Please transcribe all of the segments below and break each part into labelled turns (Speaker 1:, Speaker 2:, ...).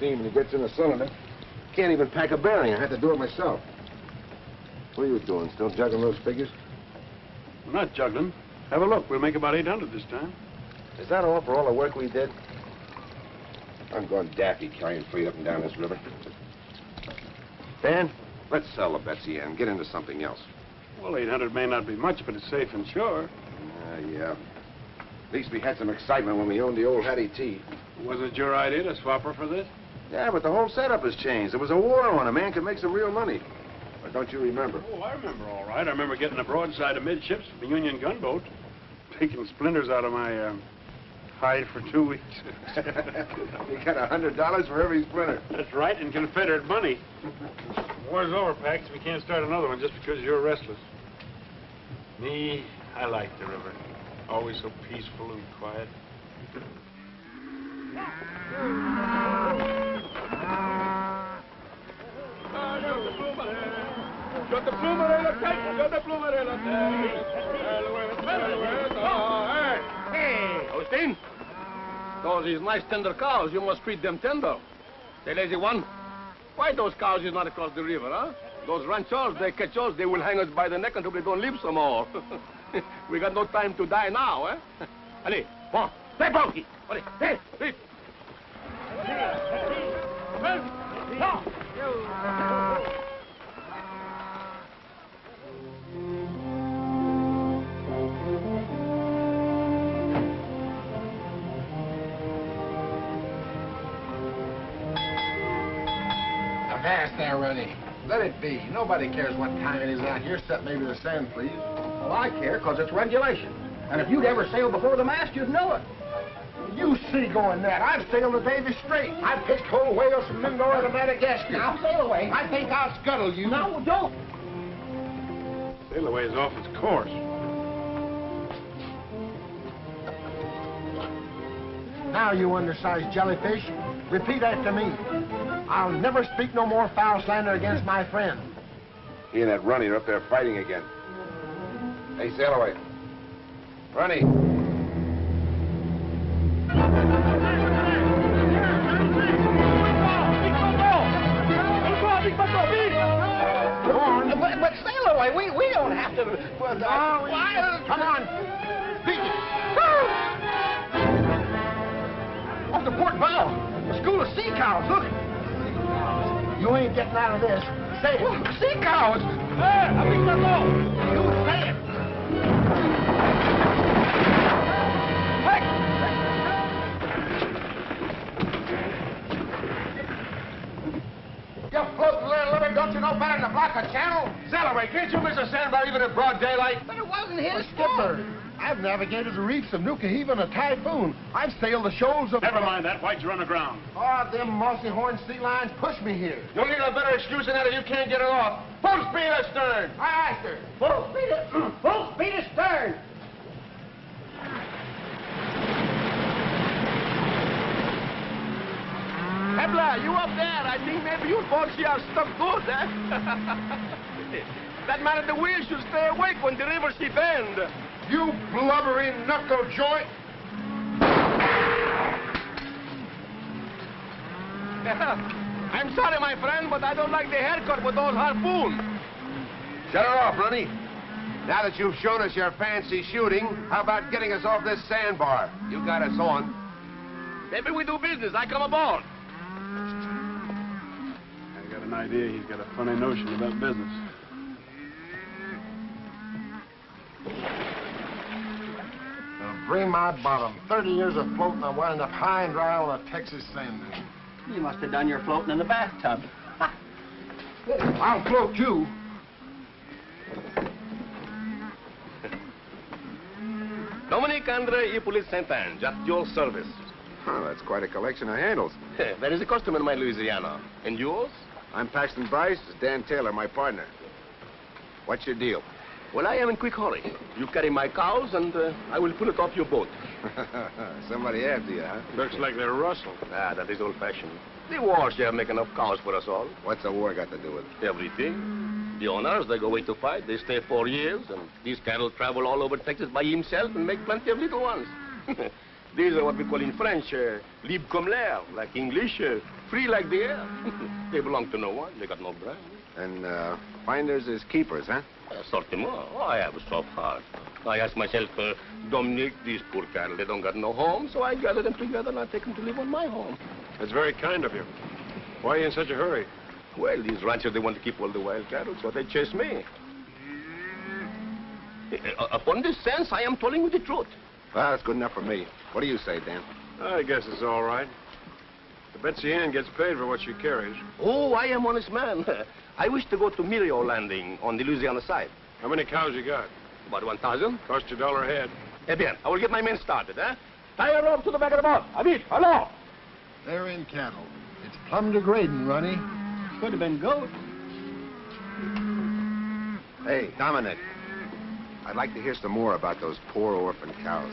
Speaker 1: steam and it gets in the cylinder. Can't even pack a bearing. I had to do it myself. What are you doing? Still juggling those figures?
Speaker 2: We're not juggling. Have a look. We'll make about 800 this time.
Speaker 1: Is that all for all the work we did? I'm going daffy carrying freight up and down this river. Dan, let's sell the Betsy Ann and get into something else.
Speaker 2: Well, 800 may not be much, but it's safe and sure.
Speaker 1: Yeah. At least we had some excitement when we owned the old Hattie T.
Speaker 2: Wasn't it your idea to swap her for this?
Speaker 1: Yeah, but the whole setup has changed. There was a war on. A man could make some real money. Or don't you remember?
Speaker 2: Oh, I remember all right. I remember getting a broadside amidships from the Union gunboat, taking splinters out of my hide for 2 weeks.
Speaker 1: You got $100 for every splinter.
Speaker 2: That's right, in Confederate money. War's over, Pax. We can't start another one just because you're restless. Me, I like the river. Always so peaceful and quiet.
Speaker 3: Hey, Austin. Those is nice tender cows. You must feed them tender. Say, lazy one, why those cows is not across the river, huh? Those ranchers, they catch us, they will hang us by the neck until we don't live some more. We got no time to die now, eh? Allez, bon, stay broky. Allez, hey, hey.
Speaker 1: Avast there, Rennie. Let it be. Nobody cares what time it is out here, except maybe the sand, please.
Speaker 3: Well, I care, because it's regulation. And if you'd ever sailed before the mast, you'd know it.
Speaker 1: You seagoing that. I've sailed the Davy Strait. I've pitched whole whales from Mindoro to Madagascar.
Speaker 3: Now, sail away.
Speaker 1: I think I'll scuttle you.
Speaker 3: No, don't.
Speaker 2: Sail away is off its course.
Speaker 1: Now, you undersized jellyfish, repeat after me. I'll never speak no more foul slander against my friend. He and that Runny are up there fighting again. Hey, sail away. Runny.
Speaker 3: Go on. But sail away. We don't have to.
Speaker 1: Come on. Beat it.
Speaker 3: Off the port bow. A school of sea cows. Look.
Speaker 1: You ain't getting out of this. Say it.
Speaker 3: Look, sea cows.
Speaker 1: You say it. You floating little living, don't you know better than to block a channel? Sail away. Can't you miss a sandbar even in broad daylight?
Speaker 3: But it wasn't his
Speaker 1: Skipper. I've navigated the reefs of Nuku-Hiva in a typhoon. I've sailed the shoals of...
Speaker 2: Never mind that. Why'd you run aground?
Speaker 1: Oh, them mossy horned sea lions pushed me here.
Speaker 3: You'll need a better excuse than that if you can't get it off. Full speed astern.
Speaker 1: Aye, sir.
Speaker 3: Full speed astern. Hebla, you up there? I think maybe you folks here are stuck good, eh? That man at the wheel should stay awake when the river she bend.
Speaker 1: You blubbering knuckle joint.
Speaker 3: I'm sorry, my friend, but I don't like the haircut with those harpoons.
Speaker 1: Shut her off, Runny. Now that you've shown us your fancy shooting, how about getting us off this sandbar? You got us on.
Speaker 3: Maybe we do business. I come aboard.
Speaker 2: I got an idea. He's got a funny notion about business.
Speaker 1: Bring my bottom. 30 years of floating, I wound up high and dry on a Texas sand dune.
Speaker 4: You must have done your floating in the bathtub.
Speaker 1: I'll float too.
Speaker 3: Dominique Andre Hippolyte Saint-Ange, at your service.
Speaker 1: Oh, that's quite a collection of handles.
Speaker 3: That is a custom in my Louisiana. And yours?
Speaker 1: I'm Paxton Bryce. This is Dan Taylor, my partner. What's your deal?
Speaker 3: Well, I am in quick hurry. You carry my cows, and I will pull it off your boat.
Speaker 1: Somebody after you, huh?
Speaker 2: Looks like they're rustled.
Speaker 3: Ah, that is old-fashioned. The war shall make enough cows for us all.
Speaker 1: What's the war got to do with it?
Speaker 3: Everything. The owners, they go away to fight. They stay 4 years, and these cattle travel all over Texas by himself and make plenty of little ones. These are what we call in French, libre comme l'air, like English, free like the air. They belong to no one. They got no brand.
Speaker 1: And finders is keepers, huh?
Speaker 3: Certainement. Oh, I have a soft heart. I ask myself, Dominique, these poor cattle, they don't got no home, so I gather them together and I take them to live on my home.
Speaker 2: That's very kind of you. Why are you in such a hurry?
Speaker 3: Well, these ranchers, they want to keep all the wild cattle, so they chase me. Upon this sense, I am telling you the truth.
Speaker 1: Well, that's good enough for me. What do you say, Dan?
Speaker 2: I guess it's all right. The Betsy Ann gets paid for what she carries.
Speaker 3: Oh, I am honest man. I wish to go to Mirio Landing on the Louisiana side.
Speaker 2: How many cows you got?
Speaker 3: About 1,000.
Speaker 2: Cost you $1 a head.
Speaker 3: Eh bien, I will get my men started, eh? Tie a rope to the back of the boat. Vite, allons!
Speaker 1: They're in cattle. It's plumb degrading, Ronnie.
Speaker 4: Could have been goat.
Speaker 1: Hey, Dominic. I'd like to hear some more about those poor orphan cows.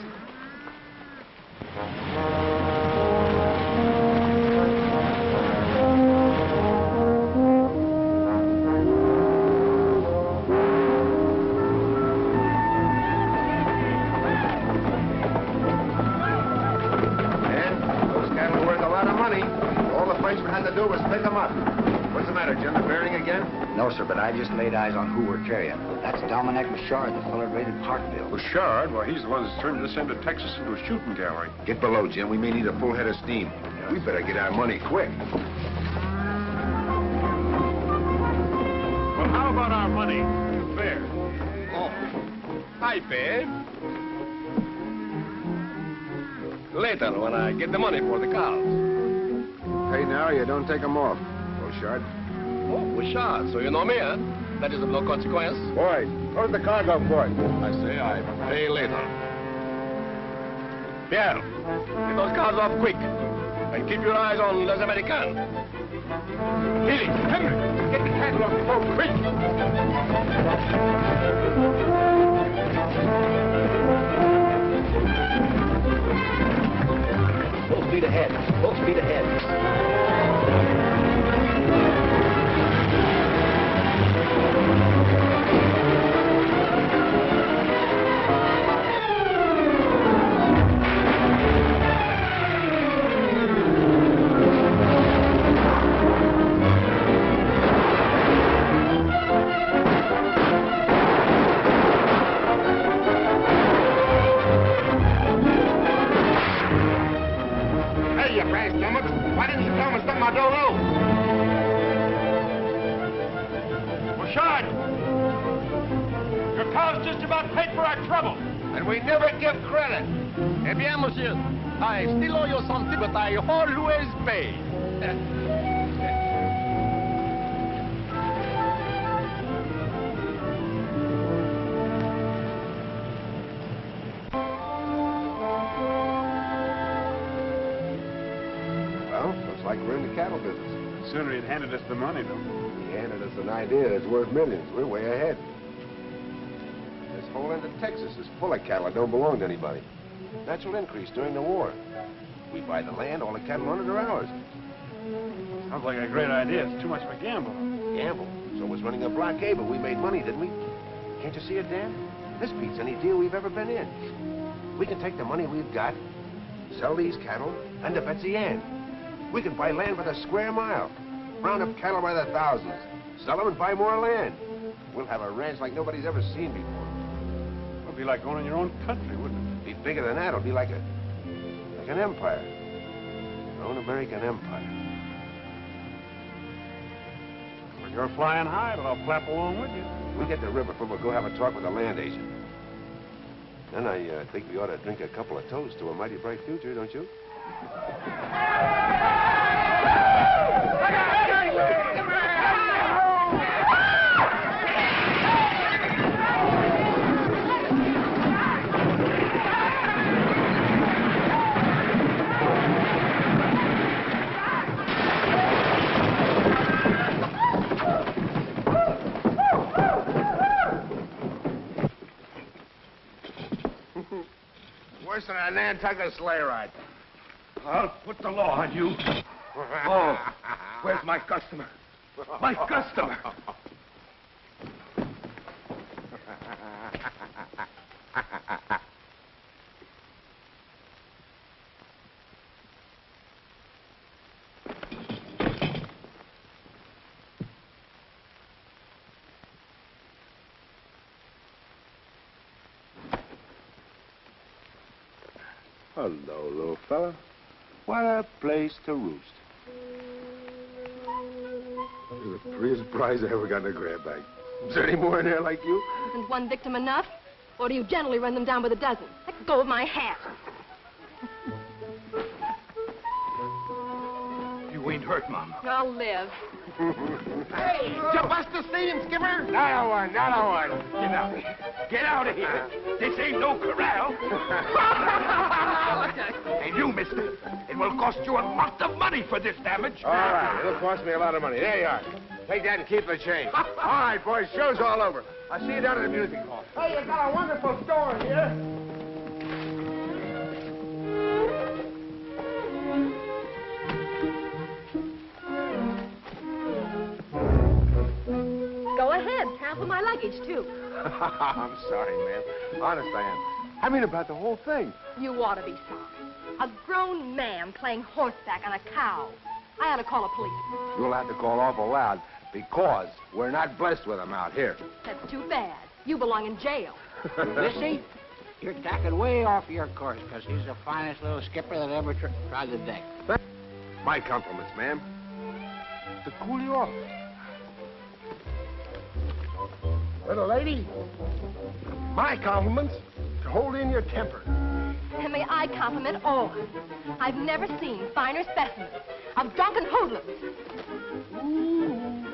Speaker 1: Frenchman had to do was pick them up. What's the matter, Jim? They're bearing again?
Speaker 5: No, sir, but I just laid eyes on who we're carrying. That's Dominic Bouchard, the feller raided Parkville.
Speaker 2: Bouchard? Well, he's the one that's turned this end of Texas into a shooting gallery.
Speaker 1: Get below, Jim. We may need a full head of steam. We better get our money quick.
Speaker 2: Well, how about our money? Fair.
Speaker 3: Oh, I pay. Later, when I get the money for the cows.
Speaker 1: Pay now, you don't take them off. Bouchard.
Speaker 3: Oh, Bouchard, so you know me, huh? That is of no consequence.
Speaker 1: Boys, where's the cargo port?
Speaker 3: I say I pay later. Pierre, get those cars off quick. And keep your eyes on Les Americains. Billy, Henry, get the cattle off the boat, quick!
Speaker 5: Full speed ahead. Full speed ahead.
Speaker 1: Why didn't you tell me something I don't know?
Speaker 2: Bouchard! Your cows just about paid for our trouble.
Speaker 1: And we never give credit.
Speaker 3: Eh bien, monsieur, I still owe you something, but I always pay.
Speaker 1: Well, looks like we're in the cattle business.
Speaker 2: Sooner he'd handed us the money, though.
Speaker 1: He handed us an idea that's worth millions. We're way ahead. This whole end of Texas is full of cattle that don't belong to anybody. Natural increase during the war. We buy the land, all the cattle on it are ours.
Speaker 2: Sounds like a great idea. It's too much of a gamble.
Speaker 1: Gamble. So was running a blockade, but we made money, didn't we? Can't you see it, Dan? This beats any deal we've ever been in. We can take the money we've got, sell these cattle, and the Betsy Ann. We can buy land by the square mile, round up cattle by the thousands, sell them and buy more land. We'll have a ranch like nobody's ever seen before.
Speaker 2: It'd be like owning your own country, wouldn't it?
Speaker 1: Be bigger than that. It'll be like an empire. Our own American empire.
Speaker 2: Well, you're flying high, but I'll clap along with you.
Speaker 1: We get the river, we'll go have a talk with the land agent. Then I think we ought to drink a couple of toasts to a mighty bright future, don't you? Worse than a Nantucket sleigh ride.
Speaker 3: I'll put the law on you. Oh, where's my customer? My customer!
Speaker 1: Hello, little fella. What a place to roost. You're the prettiest prize I ever got in a grab bag. Is there any more in there like you?
Speaker 6: Isn't one victim enough? Or do you generally run them down by the dozen? Let go of my hat.
Speaker 3: You ain't hurt, Mom.
Speaker 6: I'll live.
Speaker 1: Hey, did you bust the steam, Skipper?
Speaker 3: Not one. Get out. Get out of here. This ain't no corral. And you, mister, it will cost you a lot of money for this damage.
Speaker 1: All right, it'll cost me a lot of money. There you are. Take that and keep the change. All right, boys, show's all over. I'll see you down at the music hall. Hey, you got a wonderful store here.
Speaker 6: Go ahead. Sample my luggage, too.
Speaker 1: I'm sorry, ma'am. Honest, I am. I mean about the whole thing.
Speaker 6: You ought to be sorry. A grown man playing horseback on a cow. I ought to call a policeman.
Speaker 1: You'll have to call awful loud because we're not blessed with them out here.
Speaker 6: That's too bad. You belong in jail.
Speaker 5: Missy, you're tacking way off your course, because he's the finest little skipper that ever tried the deck.
Speaker 1: My compliments, ma'am. To cool you off. Little lady, my compliments to hold in your temper.
Speaker 6: And may I compliment all. I've never seen finer specimens of drunken hoodlums.
Speaker 1: Ooh.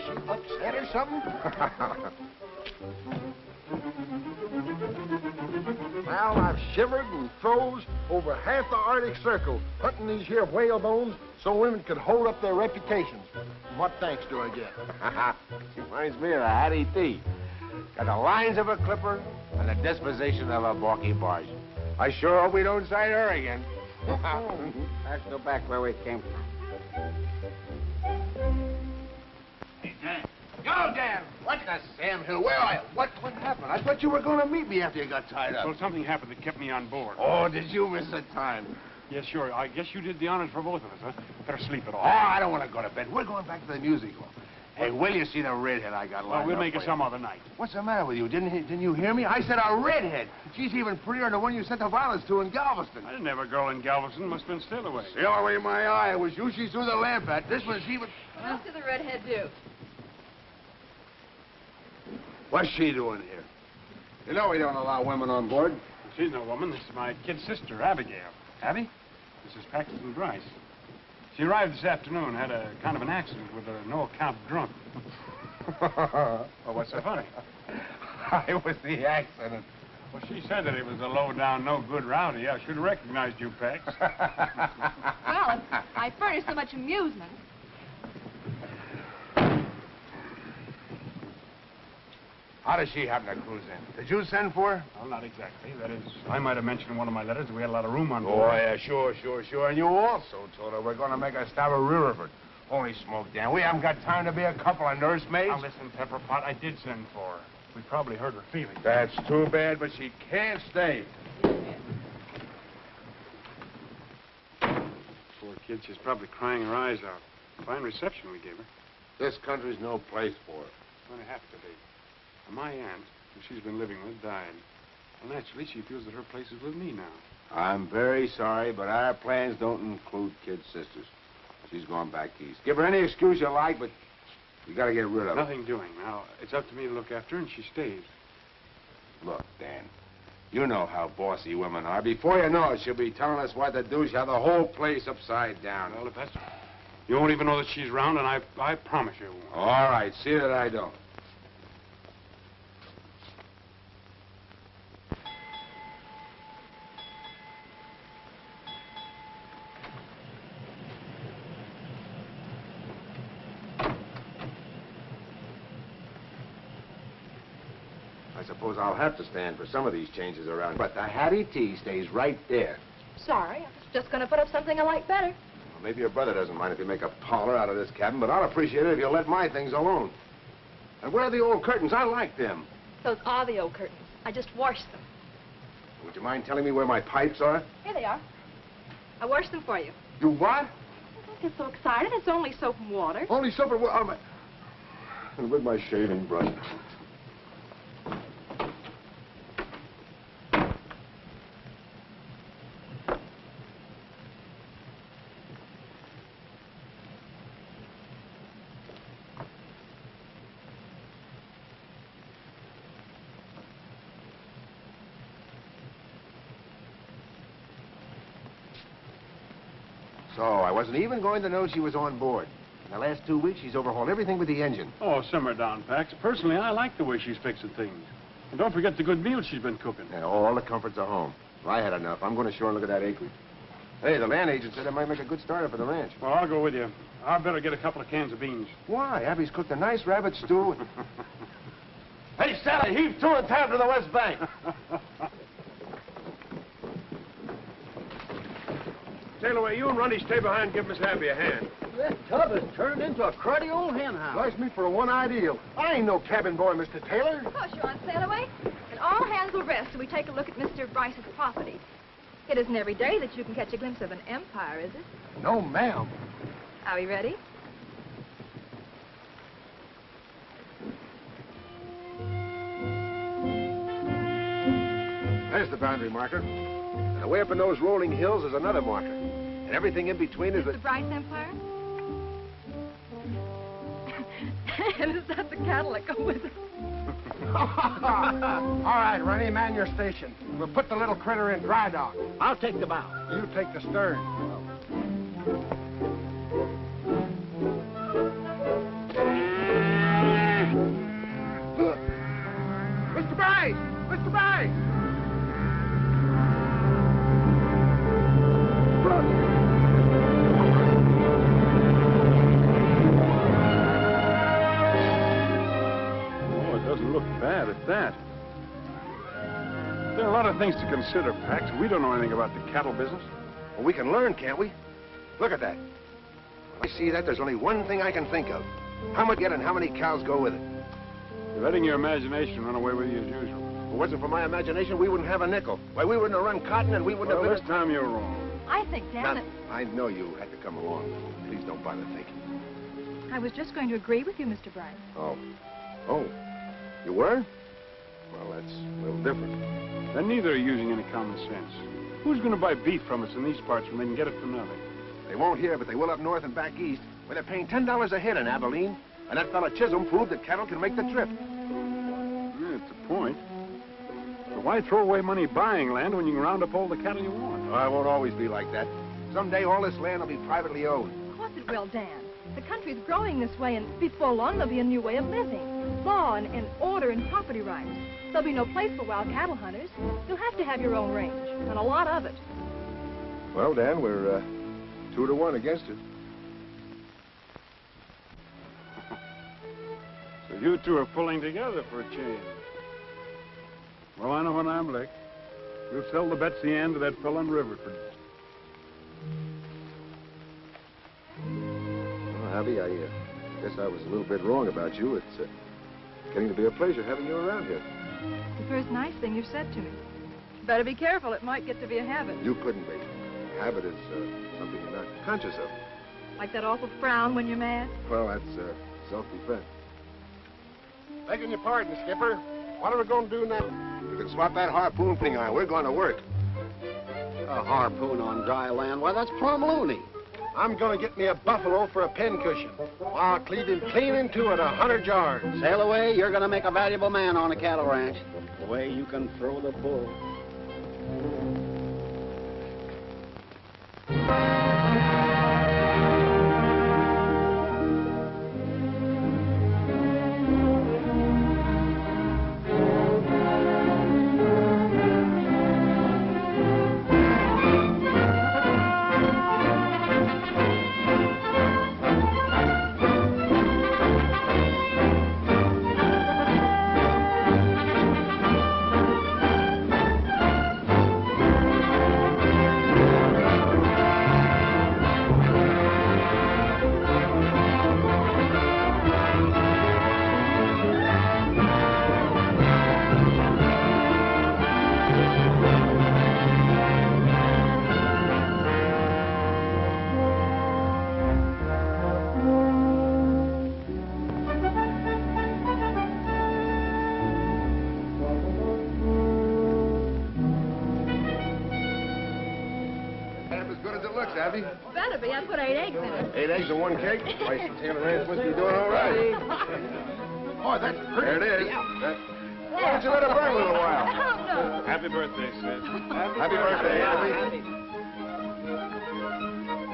Speaker 1: She upset or something? Well, I've shivered and froze over half the Arctic Circle hunting these here whale bones so women could hold up their reputations. And what thanks do I get? She reminds me of the Hattie T. Got the lines of a clipper and the disposition of a balky barge. I sure hope we don't sight her again.
Speaker 5: Let's go back where we came from.
Speaker 3: Hey, Dan. Yo, Dan. What the Sam Hill? Where are you?
Speaker 1: What happened? I thought you were going to meet me after you got tied up.
Speaker 2: Well, something happened that kept me on board.
Speaker 1: Oh, did you miss the time?
Speaker 2: Yes, sure. I guess you did the honors for both of us, huh? Better sleep it
Speaker 1: Oh,
Speaker 2: off.
Speaker 1: I don't want to go to bed. We're going back to the music hall. Hey, will you see the redhead I got lined
Speaker 2: Well, we'll
Speaker 1: up
Speaker 2: make it
Speaker 1: for
Speaker 2: some
Speaker 1: you?
Speaker 2: other night.
Speaker 1: What's the matter with you? Didn't you hear me? I said a redhead. She's even prettier than the one you sent the violets to in Galveston.
Speaker 2: I didn't have a girl in Galveston. Must have been Stillaway.
Speaker 1: The only way my eye was you. She threw the lamp at. This one's even...
Speaker 6: What did the redhead do?
Speaker 1: What's she doing here? You know we don't allow women on board.
Speaker 2: She's no woman. This is my kid sister, Abigail. Abby? This is Paxton Grice. She arrived this afternoon, had a kind of an accident with a no-account drunk. Well, what's so funny?
Speaker 1: I was the accident.
Speaker 2: Well, she said that it was a low-down, no-good rowdy. I should have recognized you, Pax.
Speaker 6: Well, if I furnish so much amusement.
Speaker 1: How does she happen to cruise in? Did you send for her?
Speaker 2: Well, not exactly. That is, I might have mentioned in one of my letters that we had a lot of room on
Speaker 1: Oh,
Speaker 2: board.
Speaker 1: yeah, sure. And you also told her we're going to make a stop at Riverford. Holy smoke, Dan. We haven't got time to be a couple of nursemaids.
Speaker 2: Now, listen, Pepperpot, I did send for her. We probably hurt her feelings.
Speaker 1: That's too bad, but she can't stay.
Speaker 2: Poor kid, she's probably crying her eyes out. Fine reception we gave her.
Speaker 1: This country's no place for her.
Speaker 2: It's going to have to be. My aunt, who she's been living with, died. Well, naturally, she feels that her place is with me now.
Speaker 1: I'm very sorry, but our plans don't include kid sisters. She's gone back east. Give her any excuse you like, but you got to get rid of her.
Speaker 2: Nothing doing. Now, it's up to me to look after her, and she stays.
Speaker 1: Look, Dan, you know how bossy women are. Before you know it, she'll be telling us what to do. She'll have the whole place upside down.
Speaker 2: Well, if that's... You won't even know that she's around, and I promise you won't.
Speaker 1: All right, see that I don't. I suppose I'll have to stand for some of these changes around. But the Hattie T stays right there.
Speaker 6: Sorry, I was just going to put up something I like better.
Speaker 1: Well, maybe your brother doesn't mind if you make a parlor out of this cabin, but I'll appreciate it if you'll let my things alone. And where are the old curtains? I like them.
Speaker 6: Those are the old curtains. I just washed them.
Speaker 1: Would you mind telling me where my pipes are?
Speaker 6: Here they are. I washed them for you.
Speaker 1: You what?
Speaker 6: Don't get so excited. It's only soap and water.
Speaker 1: Only soap and water. And with my shaving brush. So I wasn't even going to know she was on board. In the last 2 weeks, she's overhauled everything with the engine.
Speaker 2: Oh, simmer down, Pax. Personally, I like the way she's fixing things. And don't forget the good meals she's been cooking.
Speaker 1: Yeah, all the comforts are home. Well, I had enough. I'm going ashore and look at that acreage. Hey, the land agent said it might make a good starter for the ranch.
Speaker 2: Well, I'll go with you. I better get a couple of cans of beans.
Speaker 1: Why? Abby's cooked a nice rabbit stew. Hey, Sally, heave to and time to the west bank.
Speaker 3: Tailaway, you and Runty stay behind and give Miss Abby a hand.
Speaker 4: That tub has turned into a cruddy old hen house.
Speaker 1: Likes me for a one-eye deal. I ain't no cabin boy, Mr. Taylor.
Speaker 6: Of course you're on Sailaway. And all hands will rest till we take a look at Mr. Bryce's property. It isn't every day that you can catch a glimpse of an empire, is it?
Speaker 1: No, ma'am.
Speaker 6: Are we ready?
Speaker 1: There's the boundary marker. And away up in those rolling hills is another marker. And everything in between is
Speaker 6: the Bryce Empire? And is that the cattle that go with it?
Speaker 1: All right, Runny, man your station. We'll put the little critter in dry dock.
Speaker 4: I'll take the bow.
Speaker 1: You take the stern. Mr. Bryce! Mr. Bryce!
Speaker 2: Look bad at that. There are a lot of things to consider, Pax. We don't know anything about the cattle business.
Speaker 1: Well, we can learn, can't we? Look at that. When I see that, there's only one thing I can think of. How much get and how many cows go with it?
Speaker 2: You're letting your imagination run away with you as usual.
Speaker 1: If it wasn't for my imagination, we wouldn't have a nickel. Why, we wouldn't have run cotton and we wouldn't
Speaker 2: Well,
Speaker 1: have...
Speaker 2: this time you're wrong.
Speaker 6: I think, Dan, that...
Speaker 1: I know you had to come along. Please don't bother thinking.
Speaker 6: I was just going to agree with you, Mr. Bryce.
Speaker 1: Oh. Oh. You were? Well, that's a little different.
Speaker 2: Then neither are using any common sense. Who's going to buy beef from us in these parts when they can get it for nothing?
Speaker 1: They won't here, but they will up north and back east, where they're paying $10 a head in Abilene. And that fella Chisholm proved that cattle can make the trip.
Speaker 2: Yeah, it's a point. But why throw away money buying land when you can round up all the cattle you want?
Speaker 1: Well, it won't always be like that. Someday all this land will be privately owned.
Speaker 6: Of course it will, Dan. The country's growing this way, and before long there'll be a new way of living. Law and order and property rights. There'll be no place for wild cattle hunters. You'll have to have your own range, and a lot of it.
Speaker 1: Well, Dan, we're 2 to 1 against it.
Speaker 2: So you two are pulling together for a change. Well, I know when I'm licked. We'll sell the Betsy Ann to that fellow in Riverford.
Speaker 1: Well, Abby, I guess I was a little bit wrong about you. It's getting to be a pleasure having you around here.
Speaker 6: It's the first nice thing you've said to me. Better be careful. It might get to be a habit.
Speaker 1: You couldn't be. Habit is something you're not conscious of.
Speaker 6: Like that awful frown when you're mad?
Speaker 1: Well, that's self-defense. Begging your pardon, Skipper. What are we going to do now? You can swap that harpoon thing on. We're going to work.
Speaker 4: A harpoon on dry land? Why, that's plumb loony.
Speaker 1: I'm going to get me a buffalo for a pincushion. I'll cleave him clean into it 100 yards.
Speaker 4: Sail away, you're going to make a valuable man on a cattle ranch. The way you can throw the bull.
Speaker 1: Abby?
Speaker 6: Better be. I put 8 eggs in it.
Speaker 1: 8 eggs and 1 cake? Why, Taylor Ranch must be doing all right. Oh, that's pretty. There it is. Why don't you let it burn a little while?
Speaker 6: Oh, no.
Speaker 2: Happy birthday, Sid.
Speaker 1: Happy birthday, Abby.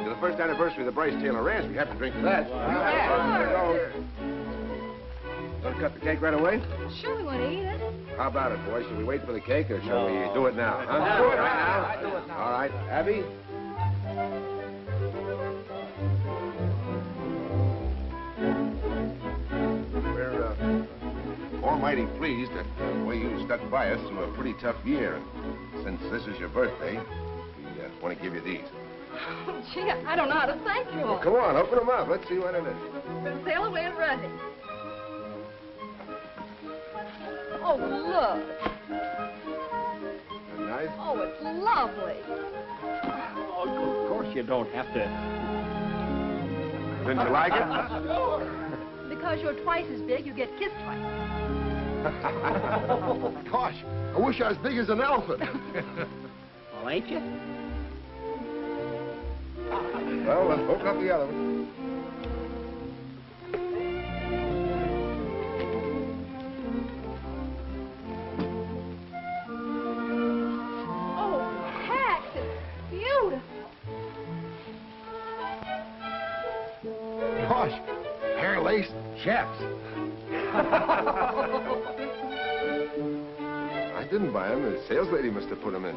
Speaker 1: To the first anniversary of the Bryce Taylor Ranch. We have to drink to that. Gonna cut the cake right away?
Speaker 6: Sure, we want to eat it.
Speaker 1: How about it, boys? Shall we wait for the cake, or shall we do it now? Huh?
Speaker 5: No.
Speaker 1: Do it right now.
Speaker 5: I do it now.
Speaker 1: All right. Abby? We're almighty pleased at the way you stuck by us through a pretty tough year. Since this is your birthday, we want to give you these.
Speaker 6: Oh, gee, I don't know how to thank you all.
Speaker 1: Well, come on, open them up. Let's see what it is.
Speaker 6: Then sail away and run it. Oh, look.
Speaker 1: Nice?
Speaker 6: Oh, it's lovely.
Speaker 5: Oh, of course you don't have to.
Speaker 1: Didn't you like it?
Speaker 6: Because you're twice as big, you get kissed twice.
Speaker 1: Gosh, I wish I was big as an elephant.
Speaker 5: Well, ain't you?
Speaker 1: Well, let's hook up the other one.
Speaker 6: Oh, Pax, it's beautiful.
Speaker 1: Gosh, hair lace chaps. I didn't buy them. The sales lady must have put them in.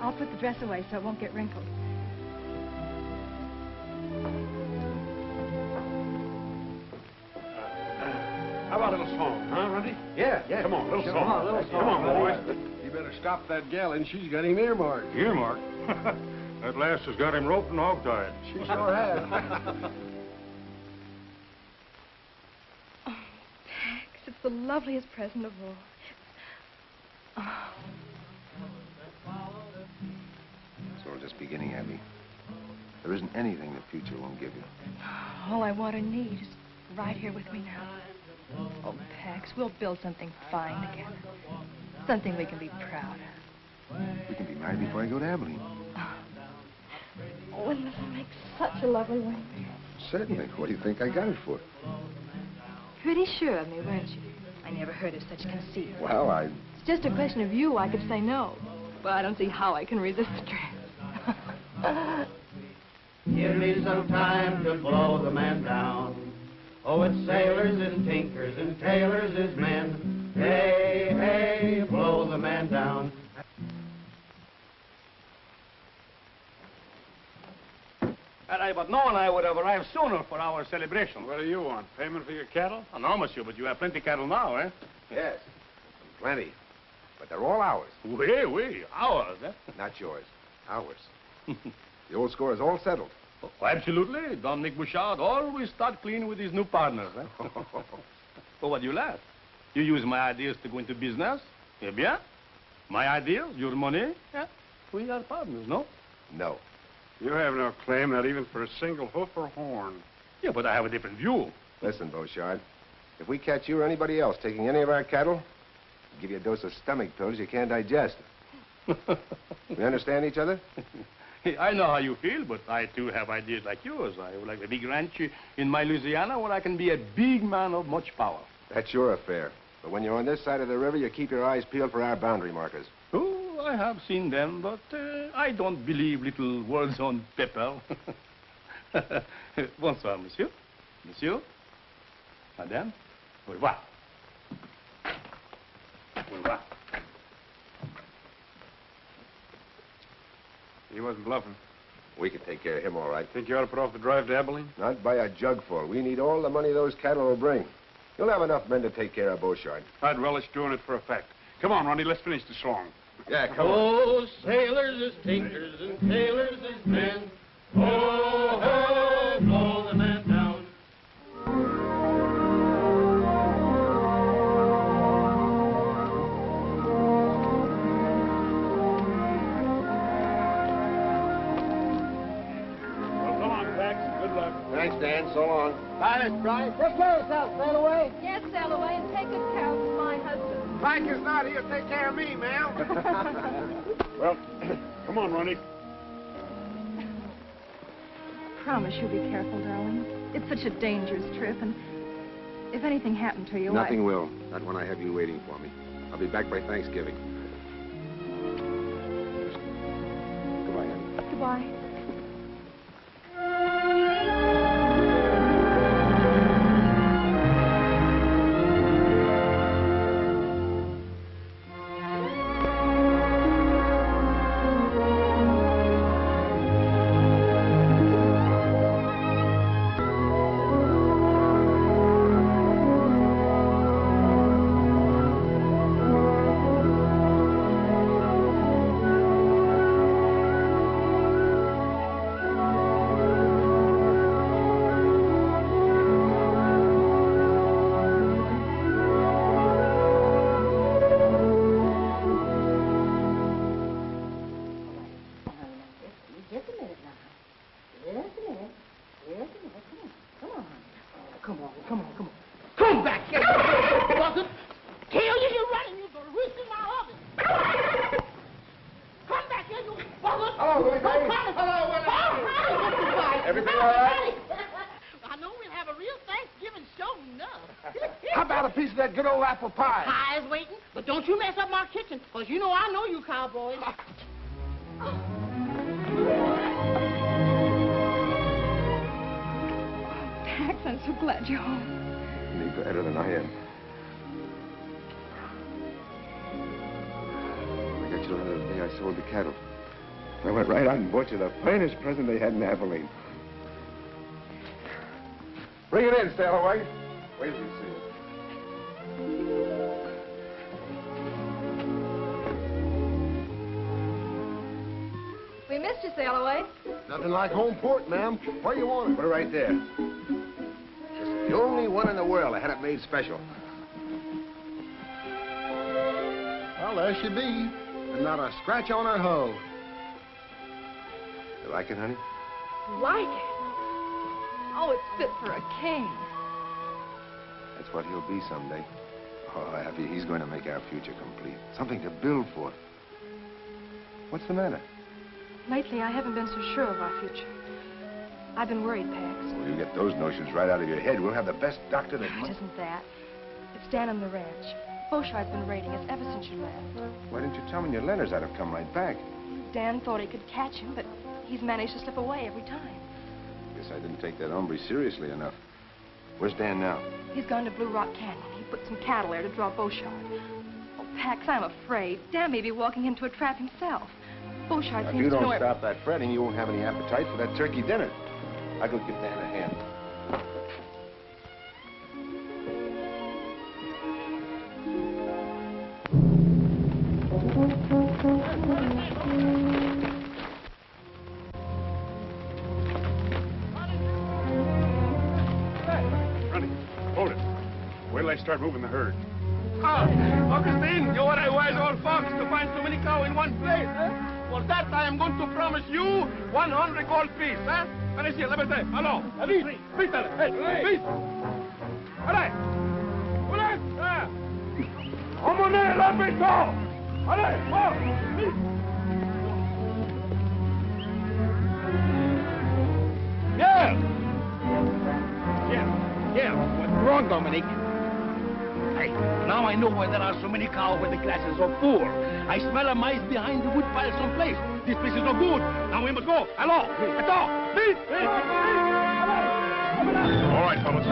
Speaker 6: I'll put the dress away so it won't get wrinkled.
Speaker 2: How about a little song, huh, Runty?
Speaker 1: Yeah.
Speaker 2: Come on, little
Speaker 1: Sure.
Speaker 2: song. Come on, boys.
Speaker 1: You better stop that gal, and she's got him earmarked.
Speaker 7: Earmark? That lass has got him roped and hog-tied.
Speaker 1: She sure has.
Speaker 6: Oh, Pax, it's the loveliest present of all. Oh.
Speaker 1: It's all just beginning, Abby. There isn't anything the future won't give you.
Speaker 6: All I want or need is right here with me now. Oh, Pax, we'll build something fine together. Something we can be proud of.
Speaker 1: We can be married before I go to Abilene.
Speaker 6: Oh, wouldn't this make such a lovely ring?
Speaker 1: Certainly. What do you think I got it for?
Speaker 6: Pretty sure of me, weren't you? I never heard of such conceit.
Speaker 1: Well,
Speaker 6: It's just a question of you. I could say no. But I don't see how I can resist the dress.
Speaker 8: Give me some time to blow the man down. Oh, it's sailors and tinkers and tailors is men. Hey, hey, blow the man down.
Speaker 3: Had I but known, I would have arrived sooner for our celebration.
Speaker 2: What do you want? Payment for your cattle?
Speaker 3: Oh, no, monsieur, but you have plenty cattle now, eh?
Speaker 1: yes. Plenty. But they're all ours.
Speaker 3: Oui, ours, eh?
Speaker 1: Not yours. Ours. The old score is all settled.
Speaker 3: Oh, absolutely. Dominic Bouchard always start clean with his new partners, eh? Oh, what do you laugh? You use my ideas to go into business? Eh bien? My ideas, your money? Yeah. We are partners, no?
Speaker 1: No.
Speaker 2: You have no claim, not even for a single hoof or horn.
Speaker 3: Yeah, but I have a different view.
Speaker 1: Listen, Beauchard. If we catch you or anybody else taking any of our cattle, we'll give you a dose of stomach pills you can't digest. We understand each other?
Speaker 3: I know how you feel, but I too have ideas like yours. I would like a big ranch in my Louisiana where I can be a big man of much power.
Speaker 1: That's your affair. But when you're on this side of the river, you keep your eyes peeled for our boundary markers.
Speaker 3: Oh, I have seen them, but I don't believe little words on paper. Bonsoir, monsieur. Monsieur. Madame. Au revoir. Au revoir.
Speaker 2: He wasn't bluffing.
Speaker 1: We can take care of him all right.
Speaker 2: Think you ought to put off the drive to Abilene?
Speaker 1: Not by a jugful. We need all the money those cattle will bring. You'll have enough men to take care of Beauchard.
Speaker 2: I'd relish doing it for a fact. Come on, Ronnie, let's finish the song.
Speaker 1: Yeah, come on.
Speaker 8: Oh, sailors is tinkers and tailors is men. Oh, ho, blow the man down.
Speaker 2: Well, come on, Pax. Good luck.
Speaker 1: Thanks, Dan. So long.
Speaker 5: Bye, Miss Bryce. Take care of yourself. Sail away.
Speaker 6: Yes, sail away and take good care of my husband.
Speaker 1: Mike is not here. Take care of me, ma'am.
Speaker 2: Well, come on, Ronnie.
Speaker 6: Promise you'll be careful, darling. It's such a dangerous trip, and if anything happened to you,
Speaker 1: Nothing will. Not when I have you waiting for me. I'll be back by Thanksgiving.
Speaker 6: Why?
Speaker 1: Everything all right?
Speaker 9: I know we'll have a real Thanksgiving show enough.
Speaker 1: How about a piece of that good old apple pie?
Speaker 9: Pie is waiting, but don't you mess up my kitchen, because you know I know you cowboys.
Speaker 6: Pax, I'm so glad you're home.
Speaker 1: Any better than I am. I got you the other day I sold the cattle. I went right out and bought you the finest present they had in Abilene. Bring it in, Stallaway. Wait till you see it.
Speaker 6: We missed you, Sailaway.
Speaker 1: Nothing like home port, ma'am. Where you want it? Put it right there. It's the only one in the world I had it made special. Well, there she be. And not a scratch on her hull. You like it, honey?
Speaker 6: Like it? Oh, it's fit for a king.
Speaker 1: That's what he'll be someday. Oh, Abby, he's going to make our future complete. Something to build for. What's the matter?
Speaker 6: Lately, I haven't been so sure of our future. I've been worried, Pax.
Speaker 1: Well, you get those notions right out of your head. We'll have the best doctor that...
Speaker 6: It isn't that. It's down on the ranch. Beauchard's been raiding us ever since you left.
Speaker 1: Why didn't you tell me in your letters? I'd have come right back.
Speaker 6: Dan thought he could catch him, but he's managed to slip away every time.
Speaker 1: Guess I didn't take that hombre seriously enough. Where's Dan now?
Speaker 6: He's gone to Blue Rock Canyon. He put some cattle there to draw Beauchard. Oh, Pax, I'm afraid. Dan may be walking into a trap himself. Beauchard
Speaker 1: If
Speaker 6: seems
Speaker 1: you
Speaker 6: to know
Speaker 1: don't stop that fretting, you won't have any appetite for that turkey dinner. I'll go give Dan a hand.
Speaker 2: Running. Hold it. Wait till I start moving the herd.
Speaker 3: Augustine, you are a wise old fox to find so many cows in one place, eh? For that, I am going to promise you 100 gold piece, eh? Allez, let me say, allons, vite, vite, allez, vite. Allez, allez, emmenez la béton. Allez, oh, vite. Yeah, what's wrong, Dominique? Hey, now I know why there are so many cows when the grass is so poor. I smell a mice behind the wood pile someplace. This place is no good. Now we must go. Allons, attends, vite, vite, vite.
Speaker 2: All right, fellas.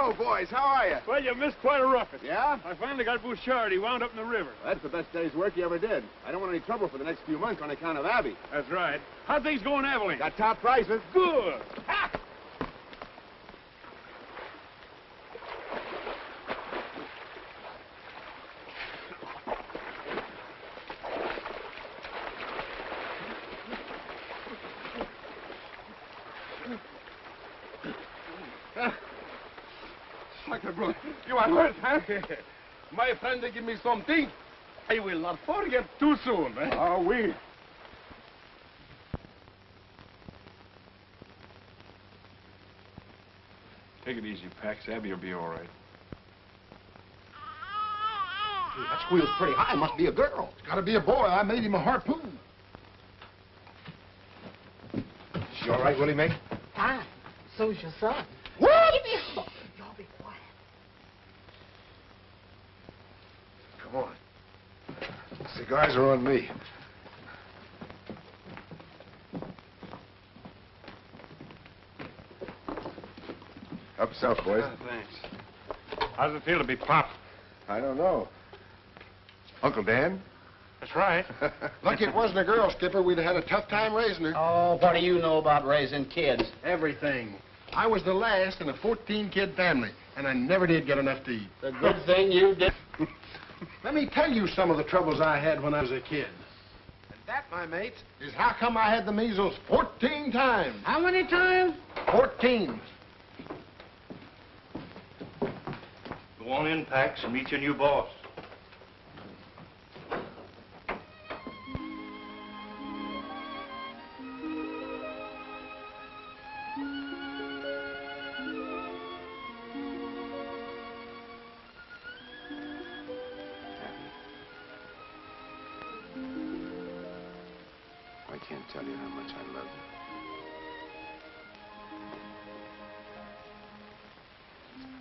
Speaker 1: Hello, boys. How are you?
Speaker 2: Well, you missed quite a roughing.
Speaker 1: Yeah?
Speaker 2: I finally got Bouchard. He wound up in the river.
Speaker 1: That's the best day's work you ever did. I don't want any trouble for the next few months on account of Abby.
Speaker 2: That's right. How'd things go in Abilene?
Speaker 1: Got top prices.
Speaker 2: Good.
Speaker 1: Ha!
Speaker 3: Sacre you are hurt, huh? My friend, they give me something. I will not forget too soon. Eh?
Speaker 1: Oh, we.
Speaker 2: Take it easy, Pax. Abby will be all right.
Speaker 1: That squeal's pretty high. Must be a girl. It's got to be a boy. I made him a harpoon. She all right, Willie, mate?
Speaker 9: Fine. So's your son.
Speaker 1: What?
Speaker 9: Give me a... Y'all be quiet.
Speaker 1: Come on. Cigars are on me. Help yourself, boys.
Speaker 2: Thanks. How's it feel to be Pop?
Speaker 1: I don't know. Uncle Dan?
Speaker 2: That's right.
Speaker 1: Lucky it wasn't a girl, Skipper. We'd have had a tough time raising her.
Speaker 4: Oh, what do you know about raising kids?
Speaker 1: Everything. I was the last in a 14-kid family, and I never did get enough to eat.
Speaker 4: The good thing you did.
Speaker 1: Let me tell you some of the troubles I had when I was a kid. And that, my mates, is how come I had the measles 14 times.
Speaker 9: How many times?
Speaker 1: 14.
Speaker 7: Go on in, Pax, and meet your new boss.
Speaker 1: I can't tell you how much I love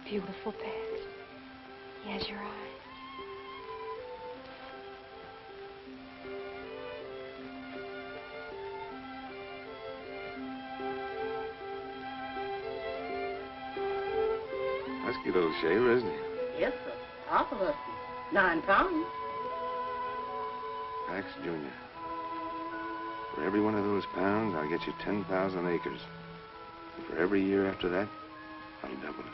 Speaker 1: you.
Speaker 6: Beautiful, Pax. He has your eyes.
Speaker 1: Husky little shaver, isn't he?
Speaker 9: Yes, sir. Awful husky. 9 pounds.
Speaker 1: Pax Jr. For every one of those pounds, I'll get you 10,000 acres. And for every year after that, I'll double it.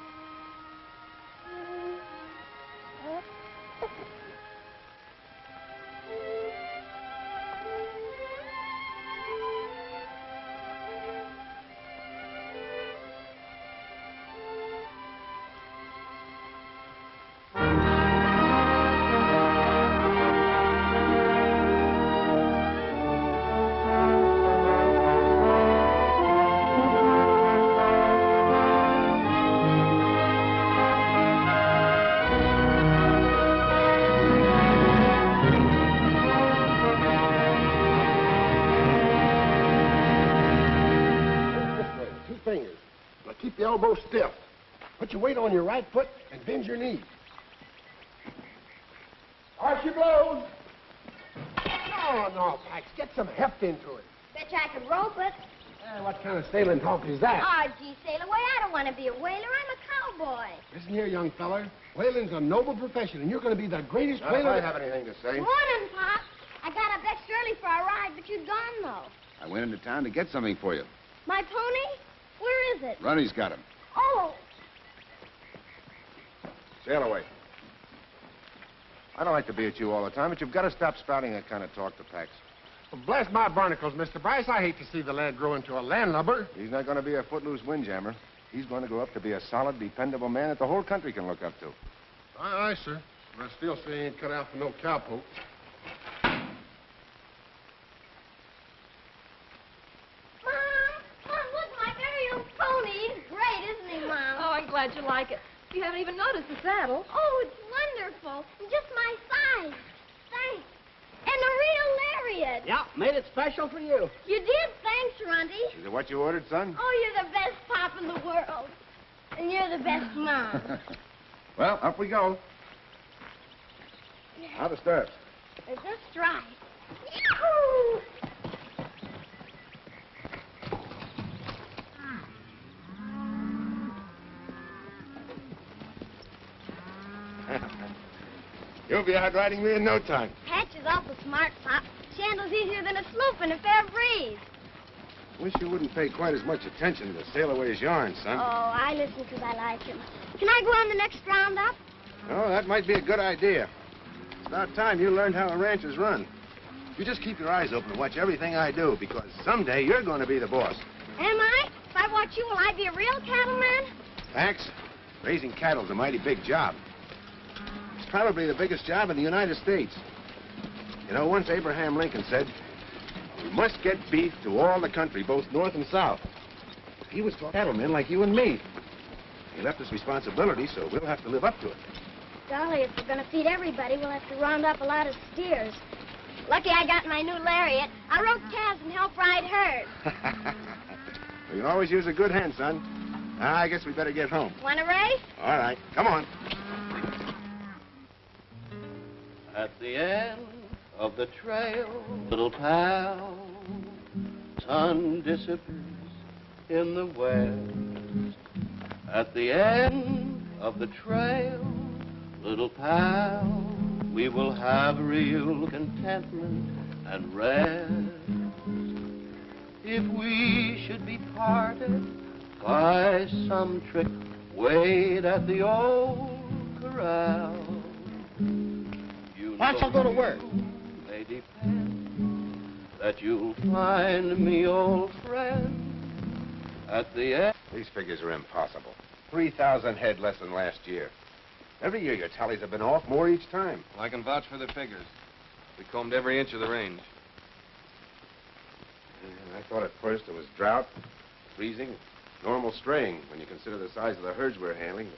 Speaker 1: Keep the elbow stiff. Put your weight on your right foot and bend your knee. Arch your blows. No, Pax. Get some heft into it.
Speaker 10: Bet you I could rope it.
Speaker 1: What kind of sailing talk is that?
Speaker 10: Oh, gee, sail away. I don't want to be a whaler. I'm a cowboy.
Speaker 1: Listen here, young feller. Whaling's a noble profession, and you're going to be the greatest whaler. I have anything to say.
Speaker 10: Morning, Pop. I got up extra early for a ride, but you'd gone, though.
Speaker 1: I went into town to get something for you.
Speaker 10: My pony? Where is it?
Speaker 1: Ronnie's got him.
Speaker 10: Oh.
Speaker 1: Sail away. I don't like to be at you all the time, but you've got to stop spouting that kind of talk to Pax. Well, bless my barnacles, Mr. Bryce. I hate to see the lad grow into a landlubber. He's not going to be a footloose windjammer. He's going to grow up to be a solid, dependable man that the whole country can look up to. Aye, sir. But I still say he ain't cut out for no cowpoke.
Speaker 6: Glad you like it. You haven't even noticed the saddle.
Speaker 10: Oh, it's wonderful. And just my size. Thanks. And a real lariat.
Speaker 4: Yeah, made it special for you.
Speaker 10: You did. Thanks, Runty.
Speaker 1: Is it what you ordered, son?
Speaker 10: Oh, you're the best pop in the world. And you're the best mom.
Speaker 1: Well, up we go. How to start?
Speaker 10: Just right. Yahoo!
Speaker 1: You'll be out riding me in no time.
Speaker 10: Patch is awful smart, Pop. She handles easier than a sloop in a fair breeze.
Speaker 1: Wish you wouldn't pay quite as much attention to Sail Away's yarn, son.
Speaker 10: Oh, I listen because I like him. Can I go on the next roundup?
Speaker 1: Oh, that might be a good idea. It's about time you learned how a ranch is run. You just keep your eyes open and watch everything I do, because someday you're going to be the boss.
Speaker 10: Am I? If I watch you, will I be a real cattleman?
Speaker 1: Max, raising cattle's a mighty big job. It's probably the biggest job in the United States. You know, once Abraham Lincoln said, "We must get beef to all the country, both north and south." He was talking to cattlemen like you and me. He left us responsibility, so we'll have to live up to it.
Speaker 10: Golly, if we're going to feed everybody, we'll have to round up a lot of steers. Lucky I got my new lariat. I rode calves and helped ride herds.
Speaker 1: You can always use a good hand, son. I guess we better get home.
Speaker 10: Want to race?
Speaker 1: All right, come on.
Speaker 8: At the end of the trail, little pal, sun disappears in the west. At the end of the trail, little pal, we will have real contentment and rest. If we should be parted by some trick, wait at the old corral.
Speaker 4: Why don't you go to work?
Speaker 8: May depend that you'll find me, old friend, at the end.
Speaker 1: These figures are impossible. 3,000 head less than last year. Every year your tallies have been off more each time.
Speaker 11: Well, I can vouch for the figures. We combed every inch of the range.
Speaker 1: I thought at first it was drought, freezing, normal straying when you consider the size of the herds we're handling.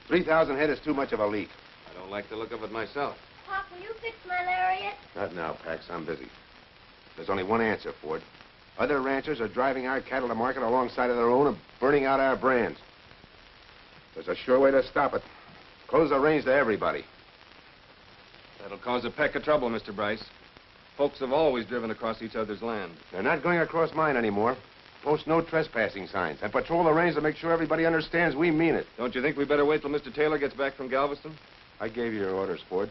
Speaker 1: 3,000 head is too much of a leap.
Speaker 11: I don't like the look of it myself.
Speaker 10: Pop, will you fix my lariat?
Speaker 1: Not now, Pax. I'm busy. There's only one answer, Ford. Other ranchers are driving our cattle to market alongside of their own and burning out our brands. There's a sure way to stop it. Close the range to everybody.
Speaker 11: That'll cause a peck of trouble, Mr. Bryce. Folks have always driven across each other's land.
Speaker 1: They're not going across mine anymore. Post no trespassing signs and patrol the range to make sure everybody understands we mean it.
Speaker 11: Don't you think we better wait till Mr. Taylor gets back from Galveston?
Speaker 1: I gave you your orders, Ford.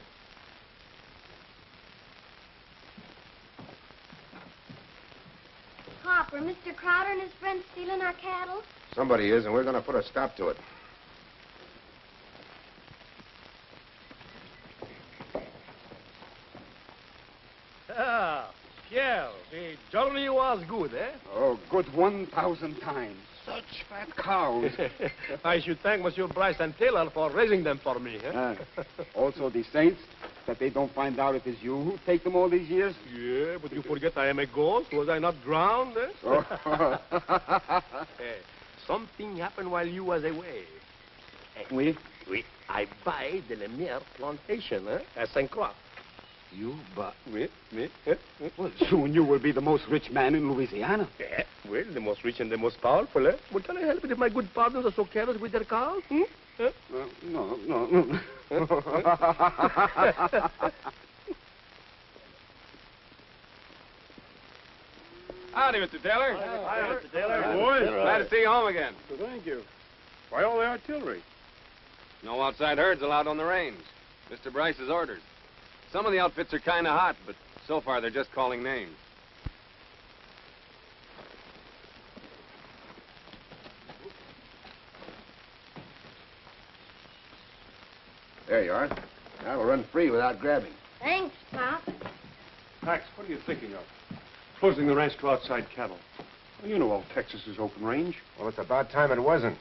Speaker 10: Pop, are Mr. Crowder and his friends stealing our cattle?
Speaker 1: Somebody is, and we're going to put a stop to it.
Speaker 3: Ah, Pierre, the journey was good, eh?
Speaker 12: Oh, good 1,000 times. Such fat cows.
Speaker 3: I should thank Monsieur Bryce and Taylor for raising them for me, eh?
Speaker 12: Also the saints, that they don't find out it is you who take them all these years.
Speaker 3: Yeah, but you forget I am a ghost. Was I not drowned, eh?
Speaker 12: Oh.
Speaker 3: Hey, something happened while you was away.
Speaker 12: Oui?
Speaker 3: Oui. I buy the Lemire plantation, eh? At St. Croix.
Speaker 12: You, but...
Speaker 3: Oui.
Speaker 12: Well, soon you will be the most rich man in Louisiana.
Speaker 3: Yeah, well, the most rich and the most powerful, eh? Well, can I help it if my good partners are so careless with their cows? Huh?
Speaker 12: No.
Speaker 11: Howdy, Mr. Taylor.
Speaker 2: Hi, Mr. Taylor.
Speaker 11: Boys, glad to see you home again.
Speaker 2: Thank you. Why all the artillery?
Speaker 11: No outside herds allowed on the range. Mr. Bryce's orders. Some of the outfits are kind of hot, but so far they're just calling names.
Speaker 1: There you are. Now we'll run free without grabbing.
Speaker 10: Thanks, Pop.
Speaker 2: Max, what are you thinking of? Closing the ranch to outside cattle. Well, you know all Texas is open range.
Speaker 1: Well, it's about time it wasn't.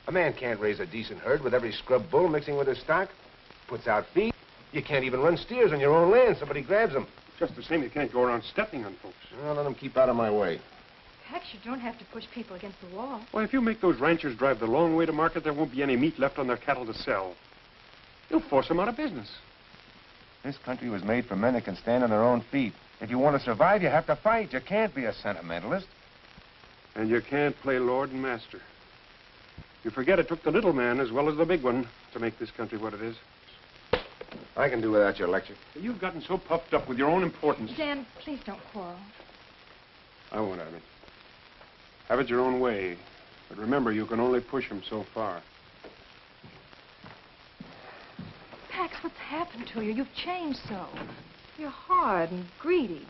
Speaker 1: A man can't raise a decent herd with every scrub bull mixing with his stock. Puts out feed. You can't even run steers on your own land. Somebody grabs them.
Speaker 2: Just the same, you can't go around stepping on folks.
Speaker 1: Well, let them keep out of my way.
Speaker 6: Pax, you don't have to push people against the wall.
Speaker 2: Why, if you make those ranchers drive the long way to market, there won't be any meat left on their cattle to sell. You'll force them out of business.
Speaker 1: This country was made for men that can stand on their own feet. If you want to survive, you have to fight. You can't be a sentimentalist.
Speaker 2: And you can't play lord and master. You forget it took the little man as well as the big one to make this country what it is.
Speaker 1: I can do without your lecture.
Speaker 2: You've gotten so puffed up with your own importance.
Speaker 6: Dan, please don't quarrel.
Speaker 2: I won't have it. Have it your own way. But remember, you can only push him so far.
Speaker 6: Pax, what's happened to you? You've changed so. You're hard and greedy.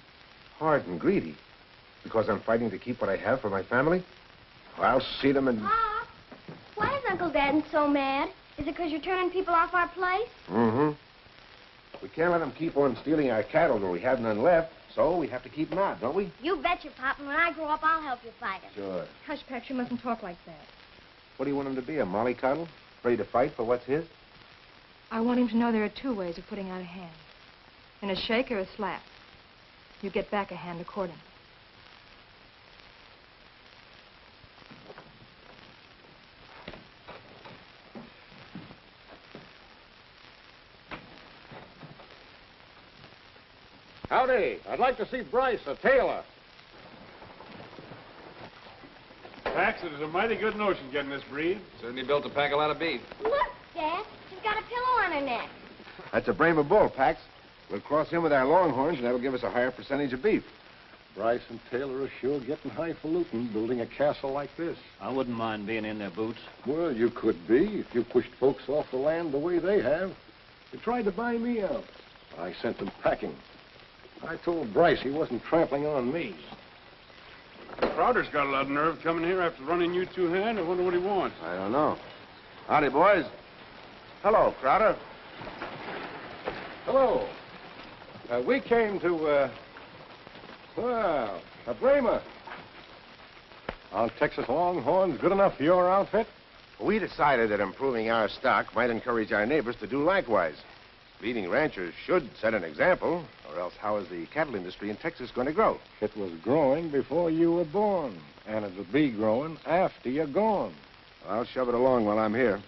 Speaker 1: Hard and greedy? Because I'm fighting to keep what I have for my family? I'll see them and...
Speaker 10: Pop, why is Uncle Dan so mad? Is it because you're turning people off our place?
Speaker 1: Mm-hmm. We can't let them keep on stealing our cattle when we have none left, so we have to keep them out, don't we?
Speaker 10: You betcha, Pop, and when I grow up, I'll help you fight it.
Speaker 1: Sure.
Speaker 6: Hush, Pax, you mustn't talk like that.
Speaker 1: What do you want him to be, a mollycoddle? Ready to fight for what's his?
Speaker 6: I want him to know there are two ways of putting out a hand. In a shake or a slap. You get back a hand accordingly.
Speaker 7: Howdy. I'd like to see Bryce, a tailor.
Speaker 2: Pax, it is a mighty good notion getting this breed.
Speaker 11: Certainly built to pack a lot of beef.
Speaker 10: Look, Dad, she's got a pillow on her neck.
Speaker 1: That's a Brahma bull, Pax. We'll cross him with our longhorns, and that'll give us a higher percentage of beef.
Speaker 7: Bryce and Taylor are sure getting highfalutin building a castle like this.
Speaker 13: I wouldn't mind being in their boots.
Speaker 7: Well, you could be if you pushed folks off the land the way they have. They tried to buy me out. I sent them packing. I told Bryce he wasn't trampling on me.
Speaker 2: Crowder's got a lot of nerve coming here after running you two-hand. I wonder what he wants.
Speaker 1: I don't know. Howdy, boys. Hello, Crowder.
Speaker 7: Hello. We came to, well, a Brahma. Our Texas Longhorns good enough for your outfit?
Speaker 1: We decided that improving our stock might encourage our neighbors to do likewise. Leading ranchers should set an example, or else how is the cattle industry in Texas going to grow?
Speaker 7: It was growing before you were born, and it'll be growing after you're gone.
Speaker 1: I'll shove it along while I'm here.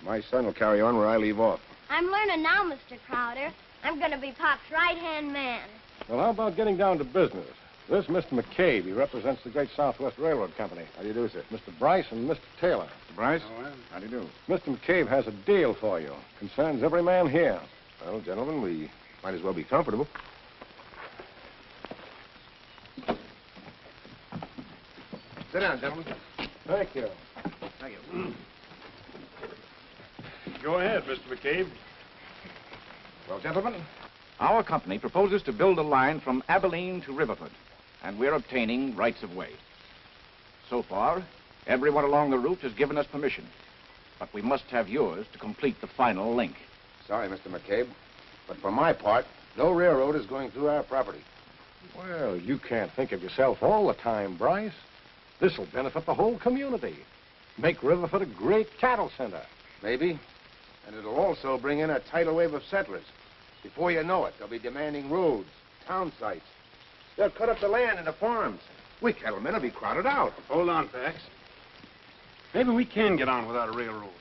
Speaker 1: My son will carry on where I leave off.
Speaker 10: I'm learning now, Mr. Crowder. I'm going to be Pop's right-hand man.
Speaker 7: Well, how about getting down to business? This is Mr. McCabe. He represents the Great Southwest Railroad Company.
Speaker 1: How do you do, sir?
Speaker 7: Mr. Bryce and Mr. Taylor.
Speaker 12: Mr. Bryce?
Speaker 2: Oh, well.
Speaker 12: How do you do?
Speaker 7: Mr. McCabe has a deal for you. Concerns every man here.
Speaker 1: Well, gentlemen, we might as well be comfortable. Sit down, gentlemen.
Speaker 7: Thank you.
Speaker 1: Thank you.
Speaker 2: Go ahead, Mr. McCabe.
Speaker 12: Well, gentlemen, our company proposes to build a line from Abilene to Riverford, and we're obtaining rights of way. So far, everyone along the route has given us permission, but we must have yours to complete the final link.
Speaker 1: Sorry, Mr. McCabe, but for my part, no railroad is going through our property.
Speaker 7: Well, you can't think of yourself all the time, Bryce. This will benefit the whole community. Make Riverford a great cattle center.
Speaker 1: Maybe. And it'll also bring in a tidal wave of settlers. Before you know it, they'll be demanding roads, town sites. They'll cut up the land into farms. We cattlemen will be crowded out.
Speaker 2: Hold on, Pax. Maybe we can get on without a railroad.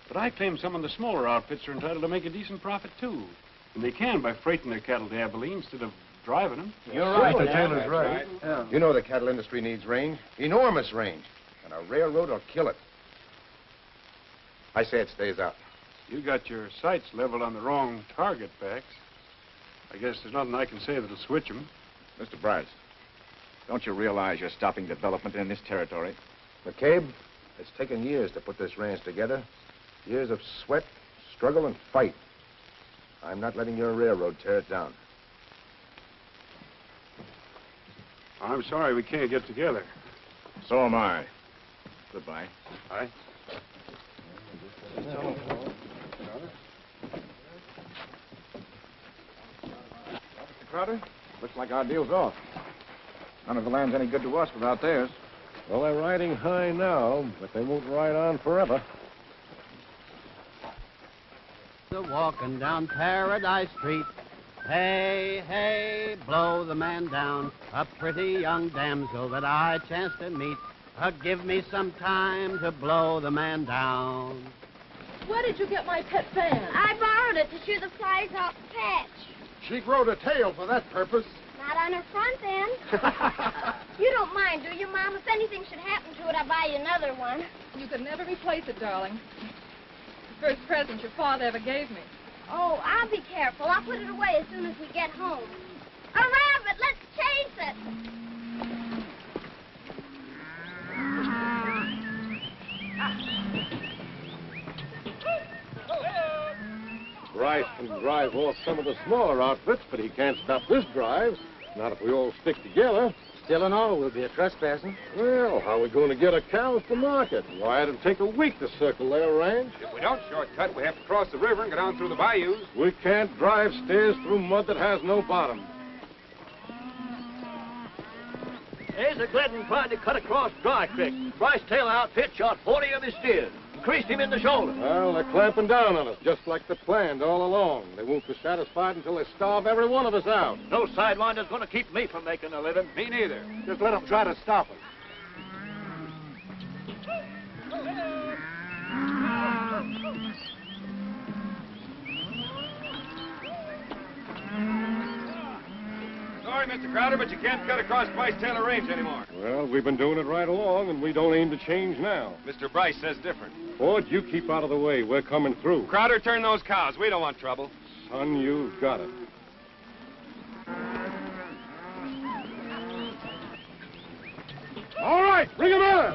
Speaker 2: But I claim some of the smaller outfits are entitled to make a decent profit, too. And they can by freighting their cattle to Abilene instead of driving them.
Speaker 7: You're right. Mr. Taylor's right.
Speaker 1: Yeah. You know the cattle industry needs range. Enormous range. And a railroad will kill it. I say it stays out.
Speaker 2: You got your sights leveled on the wrong target, Pax. I guess there's nothing I can say that'll switch them.
Speaker 12: Mr. Bryce, don't you realize you're stopping development in this territory?
Speaker 1: McCabe, it's taken years to put this ranch together. Years of sweat, struggle, and fight. I'm not letting your railroad tear it down.
Speaker 2: I'm sorry we can't get together.
Speaker 12: So am I. Goodbye.
Speaker 2: Bye.
Speaker 12: Mr. Crowder, looks like our deal's off. None of the land's any good to us without theirs.
Speaker 7: Well, they're riding high now, but they won't ride on forever.
Speaker 8: Walking down Paradise Street. Hey, hey, blow the man down. A pretty young damsel that I chanced to meet. Give me some time to blow the man down.
Speaker 6: Where did you get my pet fan?
Speaker 10: I borrowed it to shoo the flies off the patch.
Speaker 1: She growed a tail for that purpose.
Speaker 10: Not on her front end. You don't mind, do you, Mom? If anything should happen to it, I'll buy you another one.
Speaker 6: You could never replace it, darling. The first present your father ever gave me.
Speaker 10: Oh, I'll be careful. I'll put it away as soon as we get home. A rabbit! Let's chase it!
Speaker 7: Bryce can drive off some of the smaller outfits, but he can't stop this drive. Not if we all stick together.
Speaker 13: Still and all, we'll be a trespassing.
Speaker 7: Well, how are we going to get our cows to market? Why, it'll take a week to circle their ranch.
Speaker 11: If we don't shortcut, we have to cross the river and go down through the bayous.
Speaker 7: We can't drive steers through mud that has no bottom.
Speaker 13: Asa Glidden tried to cut across Dry Creek. Bryce Taylor outfit shot 40 of his steers and creased him in the shoulder.
Speaker 7: Well, they're clamping down on us, just like they planned all along. They won't be satisfied until they starve every one of us out.
Speaker 13: No sidelinder's going to keep me from making a living.
Speaker 11: Me neither.
Speaker 7: Just let them try to stop us.
Speaker 11: Sorry, Mr. Crowder, but you can't cut across Bryce Taylor Range anymore.
Speaker 7: Well, we've been doing it right along, and we don't aim to change now.
Speaker 11: Mr. Bryce says different.
Speaker 7: Ford, you keep out of the way. We're coming through.
Speaker 11: Crowder, turn those cows. We don't want trouble.
Speaker 7: Son, you've got it. All right, bring him in.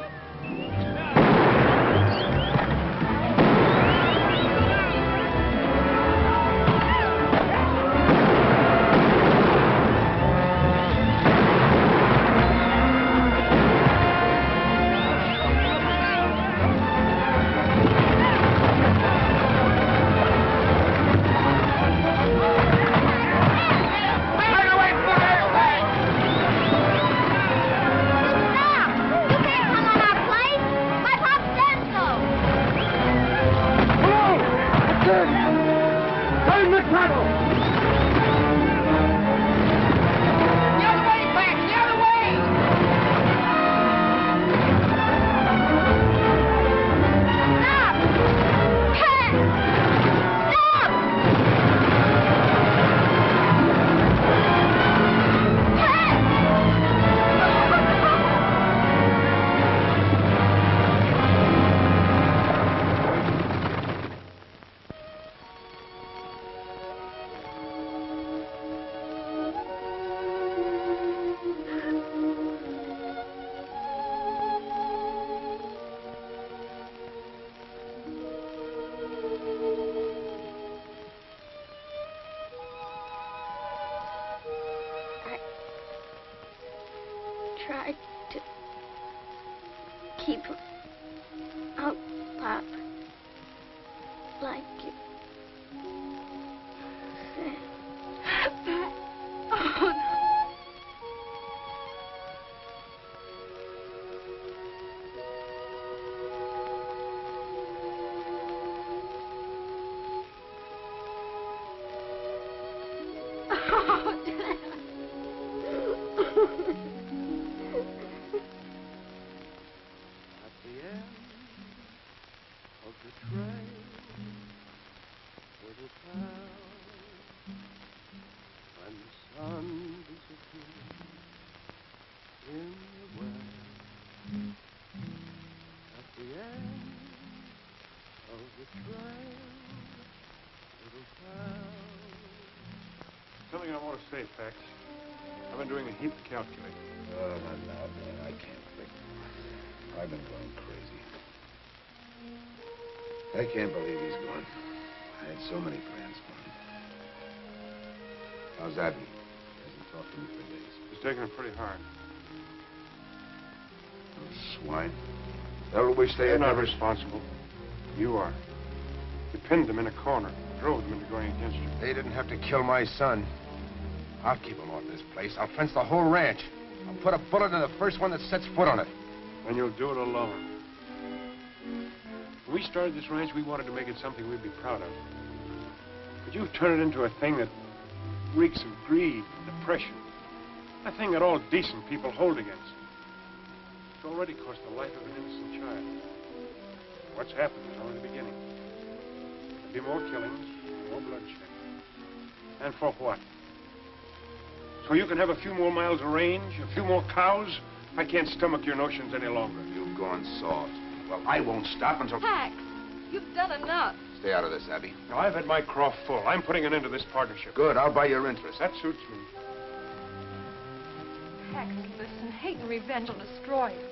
Speaker 10: Tried to keep him out, Pop. Like you said. Oh, no.
Speaker 2: Something I want to say, Pax. I've been doing a heap of calculating.
Speaker 1: Oh, not now, man. I can't think. I've been going crazy. I can't believe he's gone. I had so many plans for him. How's Abby? Hasn't talked to me for days.
Speaker 2: He's taking it pretty hard.
Speaker 1: Those swine. They'll wish they
Speaker 2: They're
Speaker 1: had
Speaker 2: not
Speaker 1: never...
Speaker 2: responsible. You are. You pinned them in a corner, drove them into going against you.
Speaker 1: They didn't have to kill my son. I'll keep him off this place. I'll fence the whole ranch. I'll put a bullet in the first one that sets foot on it.
Speaker 2: And you'll do it alone. When we started this ranch, we wanted to make it something we'd be proud of. But you've turned it into a thing that reeks of greed and depression. A thing that all decent people hold against. It's already cost the life of an innocent child. What's happened is only the beginning. There'll be more killings, more bloodshed. And for what? So you can have a few more miles of range, a few more cows? I can't stomach your notions any longer.
Speaker 1: You've gone soft. Well, I won't stop until...
Speaker 6: Pax, you've done enough.
Speaker 1: Stay out of this, Abby.
Speaker 2: Now, I've had my craw full. I'm putting an end to this partnership.
Speaker 1: Good, I'll buy your interest.
Speaker 2: That suits me.
Speaker 6: Pax, listen, hate and revenge will destroy you.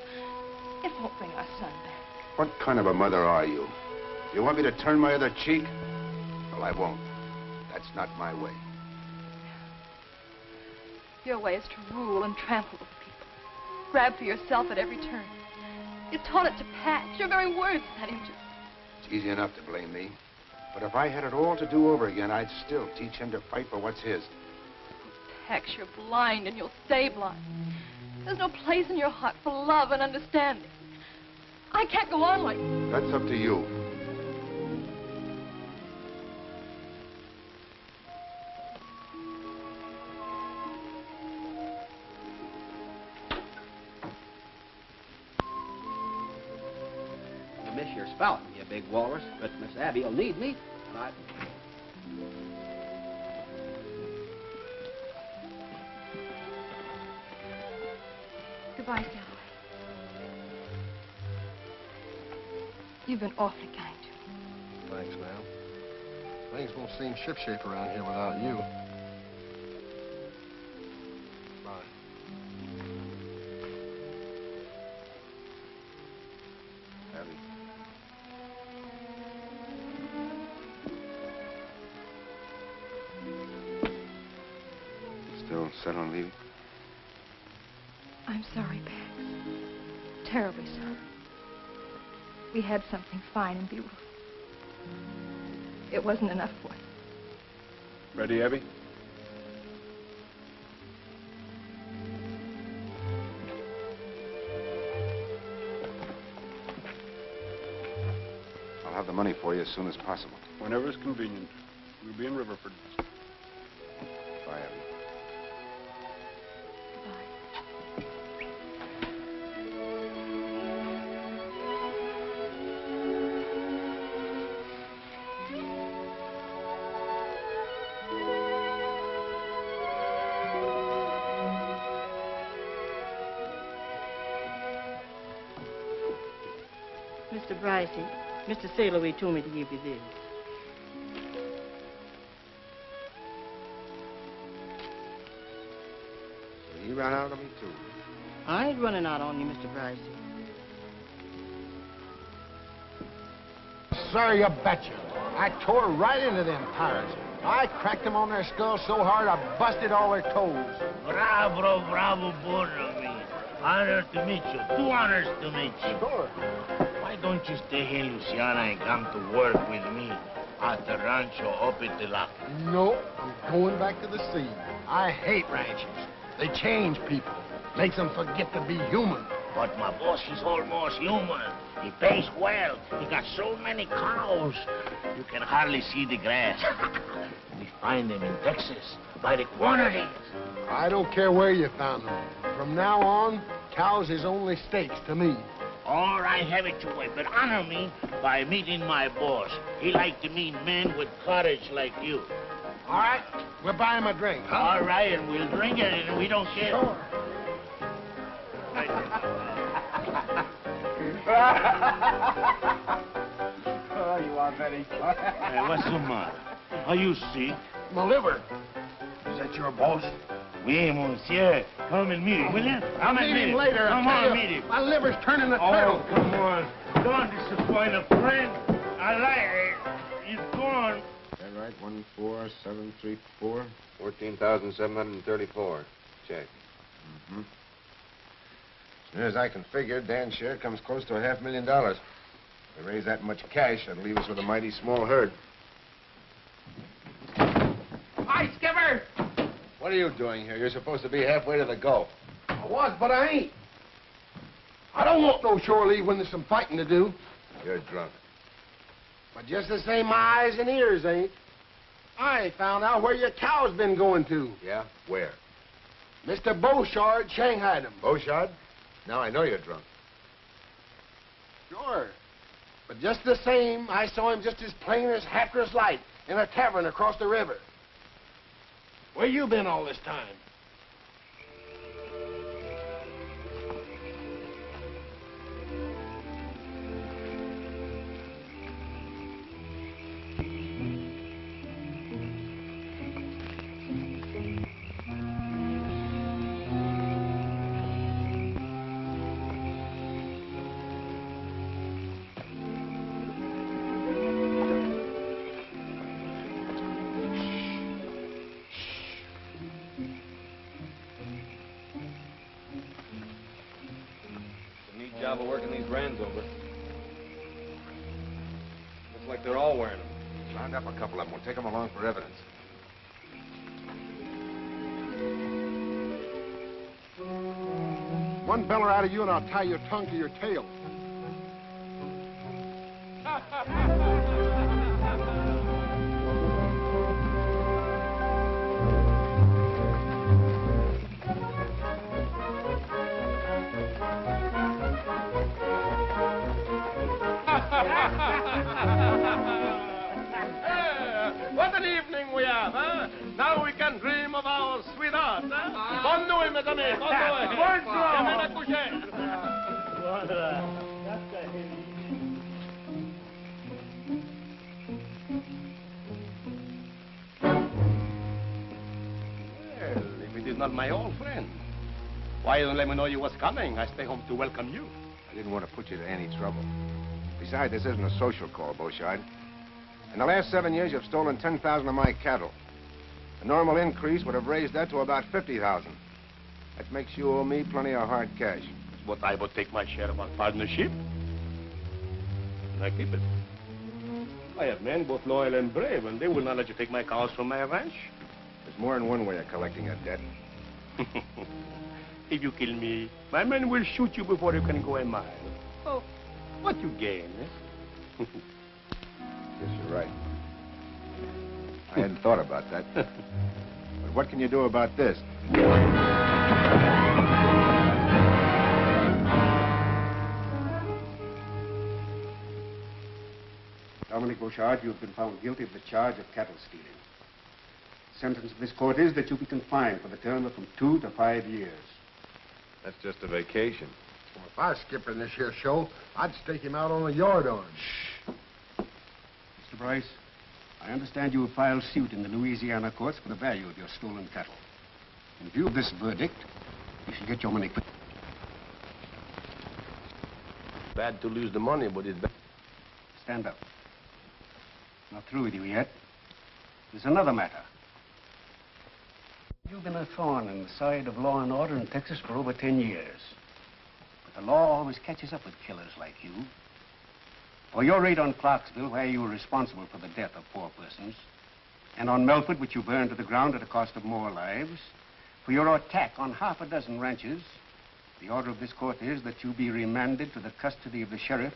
Speaker 6: It won't bring our son back.
Speaker 1: What kind of a mother are you? You want me to turn my other cheek? Well, I won't. That's not my way.
Speaker 6: Your way is to rule and trample over people. Grab for yourself at every turn. You taught it to Pat. Your very words had him to...
Speaker 1: It's easy enough to blame me. But if I had it all to do over again, I'd still teach him to fight for what's his.
Speaker 6: Tex, you're blind and you'll stay blind. There's no place in your heart for love and understanding. I can't go on like this.
Speaker 1: That's up to you.
Speaker 4: You miss your spouting, you big walrus. But Miss Abby will need me. And I...
Speaker 6: Goodbye, Sally. You've been awfully kind to me.
Speaker 7: Thanks, ma'am. Things won't seem shipshape around here without you. Bye.
Speaker 1: Abby. Still set on leaving?
Speaker 6: I'm sorry, Pax. Terribly sorry. We had something fine and beautiful. It wasn't enough for us.
Speaker 2: Ready, Abby?
Speaker 1: I'll have the money for you as soon as possible.
Speaker 2: Whenever it's convenient. We'll be in Riverford.
Speaker 1: Bye, Abby.
Speaker 9: Mr. Brycey, Mr. Sailorway told me to give you this.
Speaker 1: So he ran out on me, too.
Speaker 9: I ain't running out on you, Mr. Brycey.
Speaker 1: Sir, you betcha. I tore right into them pirates. I cracked them on their skulls so hard I busted all their toes.
Speaker 14: Bravo, bravo, both of me. Honor to meet you. 2 honors to meet you.
Speaker 1: Sure.
Speaker 14: Why don't you stay here in Luciana and come to work with me at the rancho up at the lock?
Speaker 1: No, I'm going back to the sea. I hate ranches. They change people. Makes them forget to be human.
Speaker 14: But my boss, he's almost human. He pays well. He got so many cows, you can hardly see the grass. We find them in Texas by the quantities.
Speaker 1: I don't care where you found them. From now on, cows is only steaks to me.
Speaker 14: All right, have it your way, but honor me by meeting my boss. He like to meet men with courage like you.
Speaker 1: All right, we'll buy him a drink, huh?
Speaker 14: All right, and we'll drink it, and we don't care.
Speaker 1: Sure.
Speaker 5: Oh, you are very funny.
Speaker 14: Hey, what's the matter? Are you sick?
Speaker 1: My liver. Is that your boss?
Speaker 14: Oui, monsieur. Come and meet him, will you? Come and meet him.
Speaker 1: Later.
Speaker 14: Come on, meet him.
Speaker 1: My liver's turning a
Speaker 14: Oh,
Speaker 1: turtle.
Speaker 14: come on. Don't disappoint a friend. I like it. He's gone.
Speaker 1: Is that right? 14734.
Speaker 11: 14,734. Check.
Speaker 1: Mm-hmm. As near as I can figure, Dan's share comes close to $500,000. If we raise that much cash, that'll leave us with a mighty small herd.
Speaker 3: Hi, Skipper!
Speaker 1: What are you doing here? You're supposed to be halfway to the Gulf.
Speaker 3: I was, but I ain't. I don't want no shore leave when there's some fighting to do.
Speaker 1: You're drunk.
Speaker 3: But just the same, my eyes and ears ain't. I found out where your cow's been going to.
Speaker 1: Yeah? Where?
Speaker 3: Mr. Beauchard shanghaied him.
Speaker 1: Beauchard? Now I know you're drunk.
Speaker 3: Sure. But just the same, I saw him just as plain as Hatteras light in a tavern across the river. Where you been all this time?
Speaker 11: job of working these brands over. Looks like they're all wearing them.
Speaker 1: Round up a couple of them. We'll take them along for evidence. One beller out of you and I'll tie your tongue to your tail.
Speaker 3: What an evening we have, huh? Now we can dream of our sweetheart, huh? Bonne nuit, mes amis. Bonne nuit.
Speaker 13: Bonsoir.
Speaker 3: Demain à coucher.
Speaker 13: Voilà. That's a heavy.
Speaker 3: Well, if it is not my old friend, why you don't let me know you was coming? I stay home to welcome you.
Speaker 1: I didn't want to put you to any trouble. Besides, this isn't a social call, Beauchard. In the last 7 years, you've stolen 10,000 of my cattle. A normal increase would have raised that to about 50,000. That makes you owe me plenty of hard cash.
Speaker 3: But I will take my share of our partnership. And I keep it. I have men both loyal and brave, and they will not let you take my cows from my ranch.
Speaker 1: There's more than one way of collecting a debt.
Speaker 3: If you kill me, my men will shoot you before you can go a mile. Oh, what you gain, eh?
Speaker 1: Yes, you're right. I hadn't thought about that. But what can you do about this?
Speaker 15: Dominic Beauchard, you have been found guilty of the charge of cattle stealing. The sentence of this court is that you be confined for the term of from 2 to 5 years.
Speaker 11: That's just a vacation.
Speaker 1: Well, if I was skipping this here show, I'd stake him out on a yard arm.
Speaker 15: Mr. Bryce, I understand you have filed suit in the Louisiana courts for the value of your stolen cattle. In view of this verdict, you should get your money quick.
Speaker 3: Bad to lose the money, but it's bad.
Speaker 15: Stand up. Not through with you yet. There's another matter. You've been a thorn in the side of law and order in Texas for over 10 years. But the law always catches up with killers like you. For your raid on Clarksville, where you were responsible for the death of 4 persons, and on Melford, which you burned to the ground at a cost of more lives, for your attack on half a dozen ranches, the order of this court is that you be remanded to the custody of the sheriff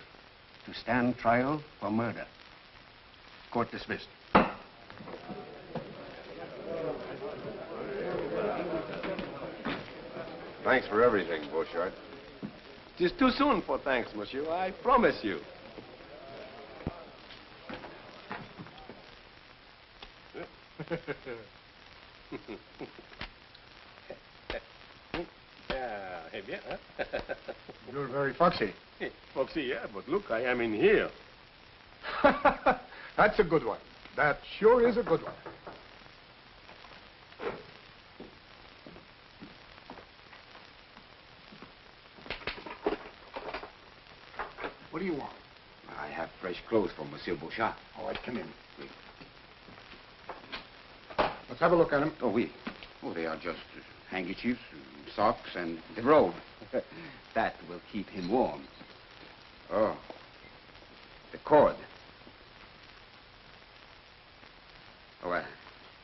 Speaker 15: to stand trial for murder. Court dismissed.
Speaker 1: Thanks for everything, Beauchard.
Speaker 3: It is too soon for thanks, monsieur. I promise you. Eh bien, huh?
Speaker 1: You're very foxy.
Speaker 3: Foxy, yeah, but look, I am in here.
Speaker 1: That's a good one. That sure is a good one. What do you want?
Speaker 4: I have fresh clothes for Monsieur Beauchard.
Speaker 1: All right, come in. Let's have a look at them.
Speaker 4: Oh, oui. Oh, they are just handkerchiefs, socks, and the robe. That will keep him warm. Oh, the cord. Oh,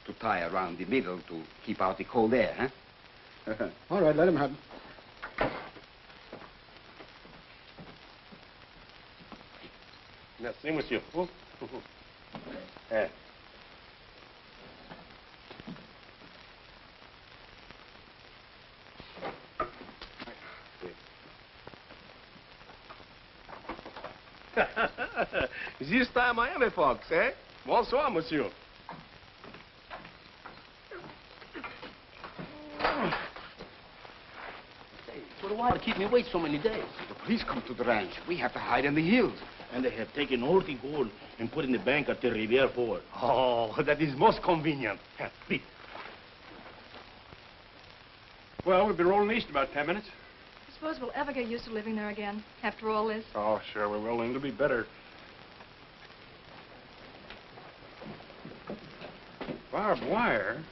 Speaker 4: to tie around the middle to keep out the cold air, huh?
Speaker 15: All right, let him have them.
Speaker 3: Merci, monsieur. Eh. This time I am a fox, eh? Bonsoir, monsieur.
Speaker 14: But why to keep me wait so many days?
Speaker 4: The police come to the ranch. We have to hide in the hills.
Speaker 14: And they have taken all the gold and put in the bank at the Riviere Ford.
Speaker 3: Oh, that is most convenient. Please.
Speaker 2: Well, we'll be rolling east in about 10 minutes.
Speaker 6: I suppose we'll ever get used to living there again, after all this.
Speaker 2: Oh, sure we will. It'll be better. Barbed wire?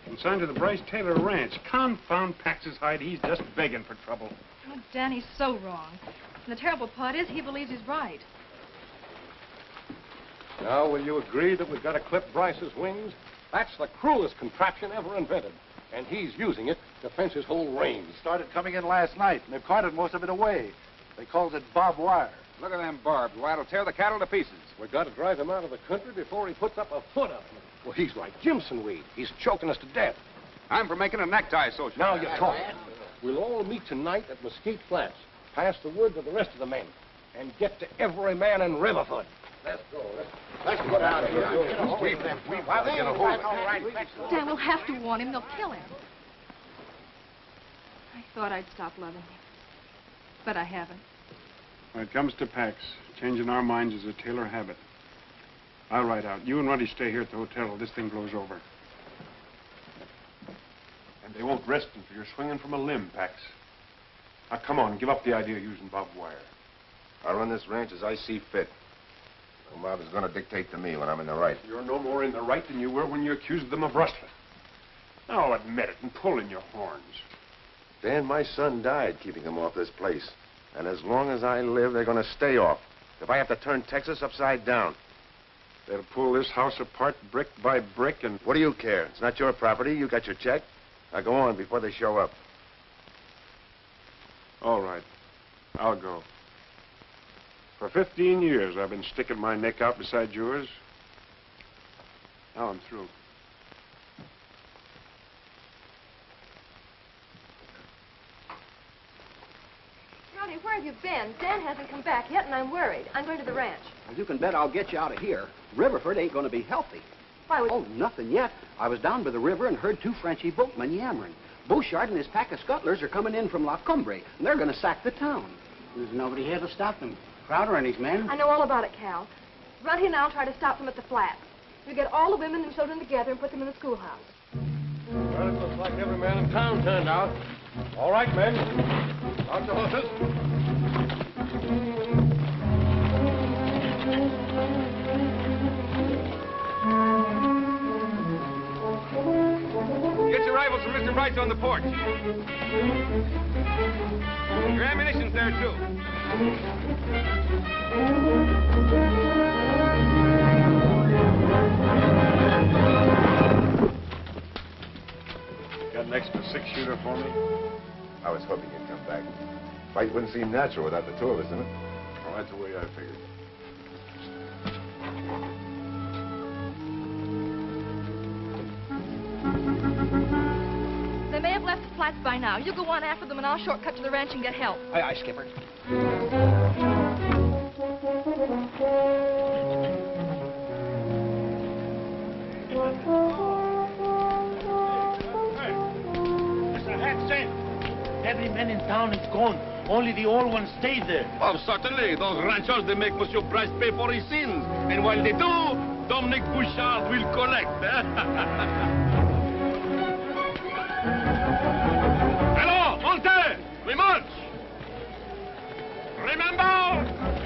Speaker 2: Consigned to the Bryce Taylor Ranch. Confound Pax's hide. He's just begging for trouble.
Speaker 6: Oh, Danny's so wrong. And the terrible part is he believes he's right.
Speaker 7: Now, will you agree that we've got to clip Bryce's wings? That's the cruelest contraption ever invented. And he's using it to fence his whole range.
Speaker 16: Started coming in last night, and they've carted most of it away. They calls it barbed wire.
Speaker 12: Look at them barbed wire. It'll tear the cattle to pieces.
Speaker 7: We've got to drive him out of the country before he puts up a foot of it. Well, he's like Jimson Weed. He's choking us to death.
Speaker 12: I'm for making a necktie social.
Speaker 7: Now you talk. We'll all meet tonight at Mesquite Flats. Pass the word to the rest of the men. And get to every man in Riverfoot. Let's go. Let's get out of here. We've got to get a hold of it.
Speaker 6: Dan, we'll have to warn him. They'll kill him. I thought I'd stop loving him. But I haven't.
Speaker 2: When it comes to packs, changing our minds is a Taylor habit. I'll ride out. You and Ruddy stay here at the hotel till this thing blows over.
Speaker 17: And they won't rest until you're swinging from a limb, Pax. Now, come on, give up the idea of using barbed wire.
Speaker 1: I run this ranch as I see fit. No mob is going to dictate to me when I'm in the right.
Speaker 17: You're no more in the right than you were when you accused them of rustling. Now admit it and pull in your horns.
Speaker 1: Dan, my son died keeping them off this place. And as long as I live, they're going to stay off. If I have to turn Texas upside down.
Speaker 17: They'll pull this house apart brick by brick and...
Speaker 1: What do you care? It's not your property. You got your check. Now go on before they show up.
Speaker 2: All right. I'll go. For 15 years, I've been sticking my neck out beside yours. Now I'm through.
Speaker 6: Ronnie, where have you been? Dan hasn't come back yet, and I'm worried. I'm going to the ranch.
Speaker 8: Well, you can bet I'll get you out of here. Riverford ain't going to be healthy.
Speaker 6: Why would...
Speaker 8: Oh, nothing yet. I was down by the river and heard two Frenchy boatmen yammering. Bouchard and his pack of scuttlers are coming in from La Cumbre, and they're going to sack the town.
Speaker 15: There's nobody here to stop them. Crowder and his men.
Speaker 6: I know all about it, Cal. Ruddy and I'll try to stop them at the flats. We'll get all the women and children together and put them in the schoolhouse.
Speaker 7: Well, it looks like every man in town turned out. All right, men. Out your horses.
Speaker 11: Get your rifles from Mr. Bryce on the porch. Your ammunition's there, too.
Speaker 2: Got an extra 6-shooter for me?
Speaker 1: I was hoping you'd come back. Fight wouldn't seem natural without the two of us in it.
Speaker 2: Oh, that's the way I figured.
Speaker 6: They may have left the flats by now. You go on after them, and I'll shortcut to the ranch and get help.
Speaker 8: Aye, aye, Skipper.
Speaker 14: Mr. Hatson, every man in town is gone. Only the old ones stay there.
Speaker 3: Oh, certainly. Those ranchers, they make Monsieur Bryce pay for his sins. And while they do, Dominic Bouchard will collect. Hello, Monte! We march! Remember,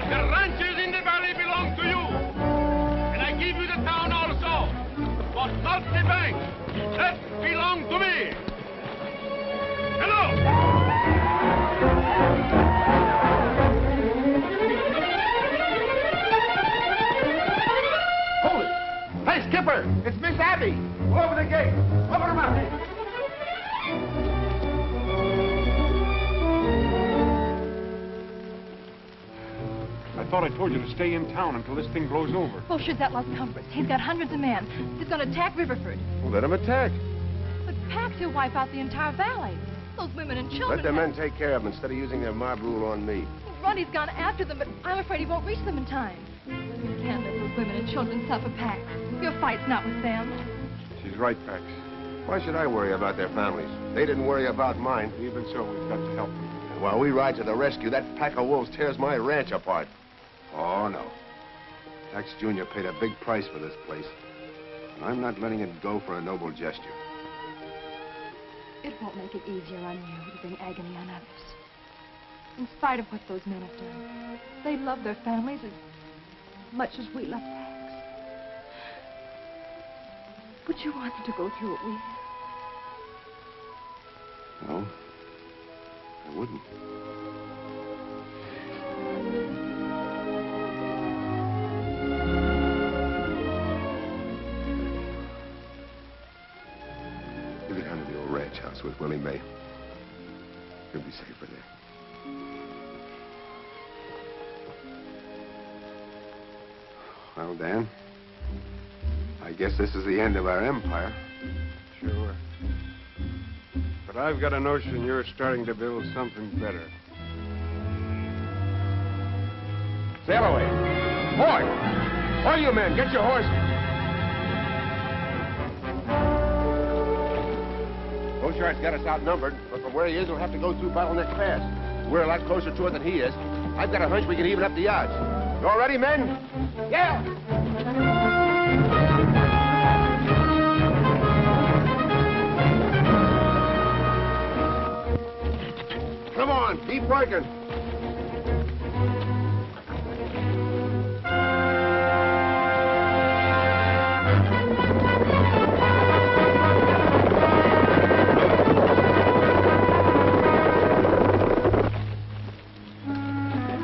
Speaker 3: the ranches in the valley belong to you. And I give you the town also. But not the bank. That belongs to me. Hello!
Speaker 16: Hold it! Hey, Skipper! It's Miss Abby! Over the gate! Open them up!
Speaker 2: I thought I told you to stay in town until this thing blows over.
Speaker 6: Bouchard's at Las Cumbres. He's got hundreds of men. He's going to attack Riverford.
Speaker 1: Well, let him attack.
Speaker 6: But Pax, he'll wipe out the entire valley. Those women and children...
Speaker 1: Let the men take care of them instead of using their mob rule on me.
Speaker 6: Ruddy's gone after them, but I'm afraid he won't reach them in time. You can't let those women and children suffer, Pax. Your fight's not with them.
Speaker 2: She's right, Pax.
Speaker 1: Why should I worry about their families? They didn't worry about mine.
Speaker 2: Even so, we've got to help them.
Speaker 1: And while we ride to the rescue, that pack of wolves tears my ranch apart. Oh, no. Pax Jr. paid a big price for this place. And I'm not letting it go for a noble gesture.
Speaker 6: It won't make it easier on you to bring agony on others. In spite of what those men have done, they love their families as much as we love Pax. Would you want them to go through what we have?
Speaker 1: No, I wouldn't. house with Willie May. You'll be safer there. Well, Dan, I guess this is the end of our empire.
Speaker 2: Sure. But I've got a notion you're starting to build something better.
Speaker 7: Sail away. Boy! All you men, get your horses. Beauchart's got us outnumbered, but from where he is, we'll have to go through Bottleneck Pass. We're a lot closer to it than he is. I've got a hunch we can even up the odds. You all ready, men? Yeah! Come on, keep working.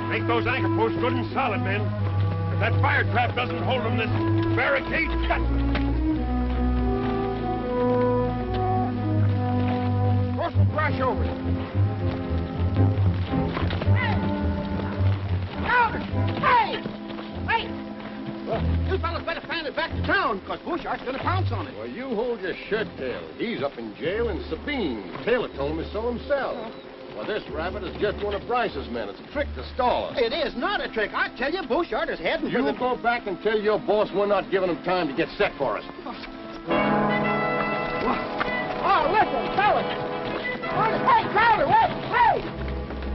Speaker 17: Make those anchor posts good and solid, men. If that fire trap doesn't hold them, this barricade's got them.
Speaker 7: Throw some brush over it.
Speaker 5: Hey! Wait! You fellas better find it back to town, because Beauchart's going to pounce on it.
Speaker 7: Well, you hold your shirt tail. He's up in jail in Sabine. Taylor told me so himself. Well, this rabbit is just one of Bryce's men. It's a trick to stall us.
Speaker 5: It is not a trick. I tell you, Beauchart is heading for
Speaker 7: You
Speaker 5: the...
Speaker 7: go back and tell your boss we're not giving him time to get set for us.
Speaker 5: Oh, listen, fellas! Hey, Crowder, wait! Hey!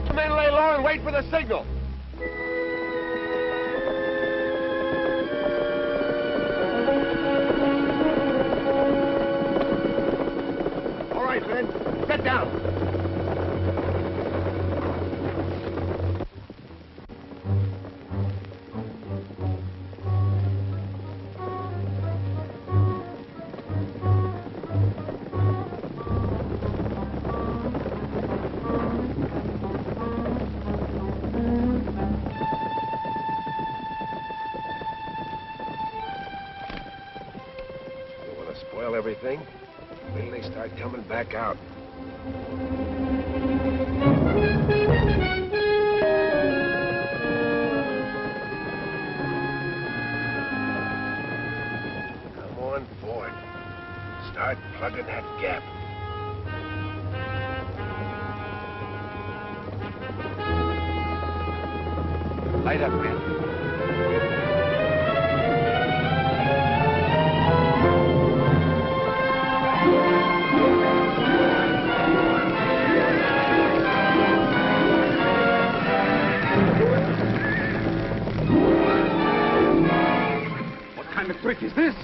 Speaker 7: The men lay low and wait for the signal. All right, men. Get down. Everything. Then they start coming back out. Come on, Ford. Start plugging that gap. Light up, man.
Speaker 3: Trick is this?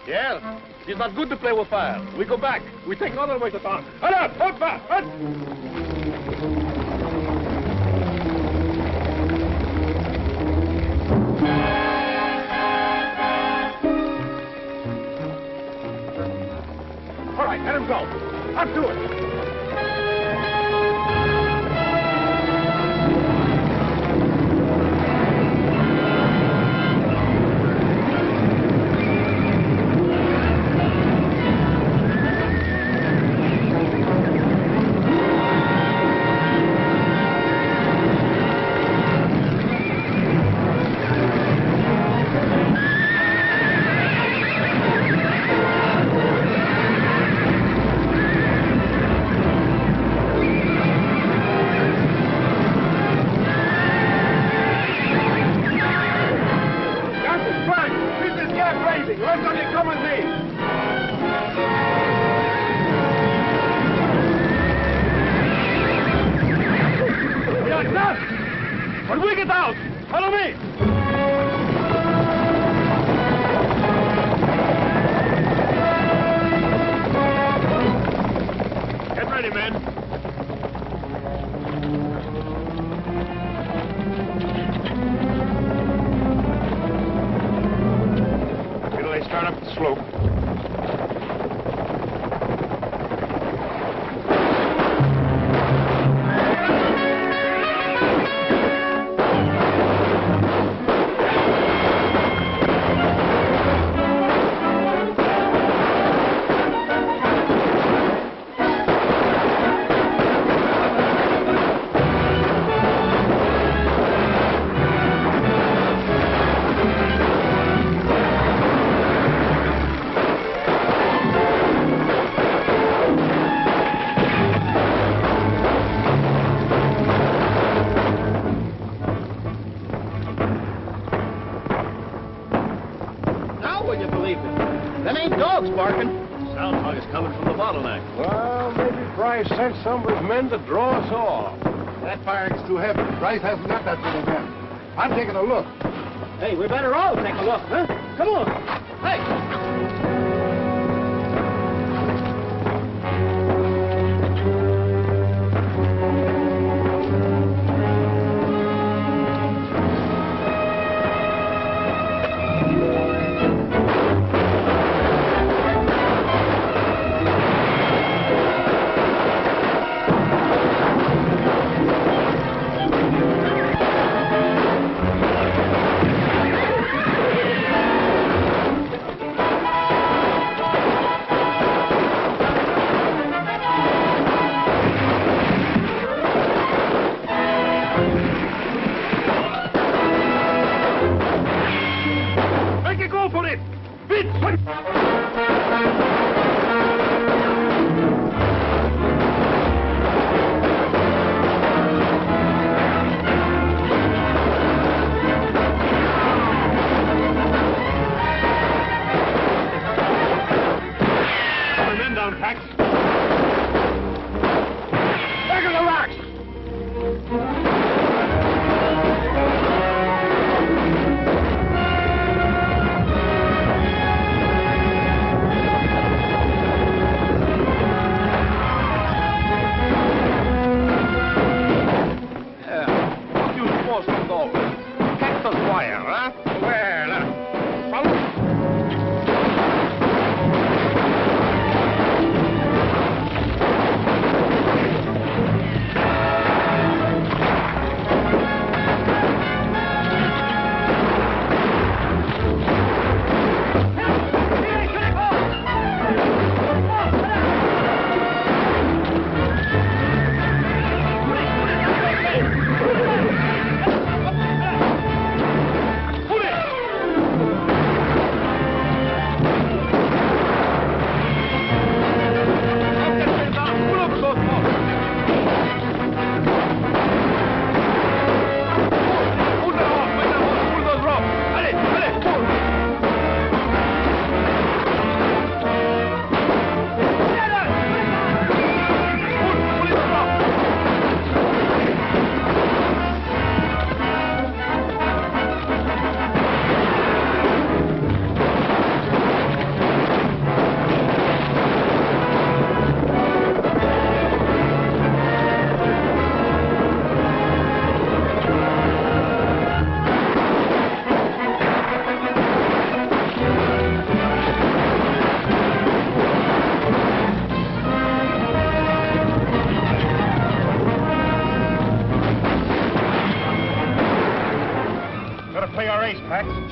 Speaker 3: Yeah, it's not good to play with fire. We go back. We take another way to town. Hold on! Hold fast! Hold!
Speaker 7: All right, let him go. Up to it.
Speaker 3: When we get out, follow me!
Speaker 17: Get ready, men. Wait till they start up the slope.
Speaker 13: sleeping. Them ain't dogs barking. Sound hog is coming from the bottleneck.
Speaker 7: Well, maybe Bryce sent some of his men to draw us off.
Speaker 1: That firing's too heavy. Bryce hasn't got that many men. I'm taking a look.
Speaker 13: Hey, we better all take a look, huh? Come on. Hey!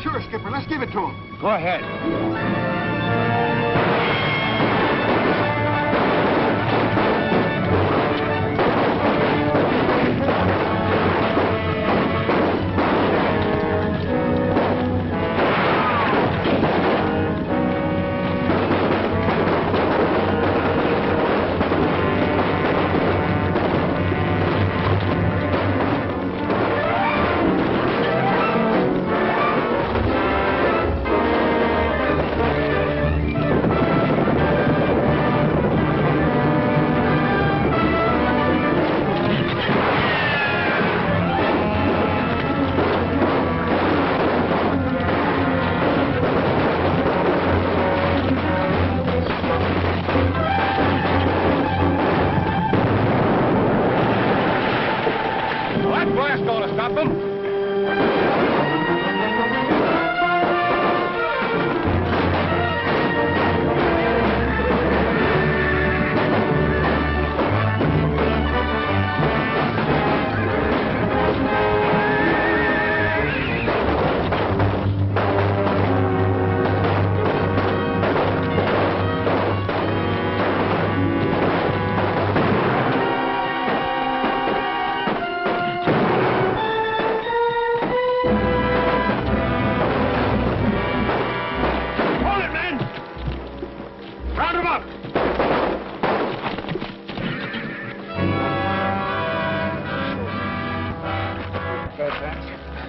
Speaker 1: Sure, Skipper. Let's give it to him.
Speaker 7: Go ahead.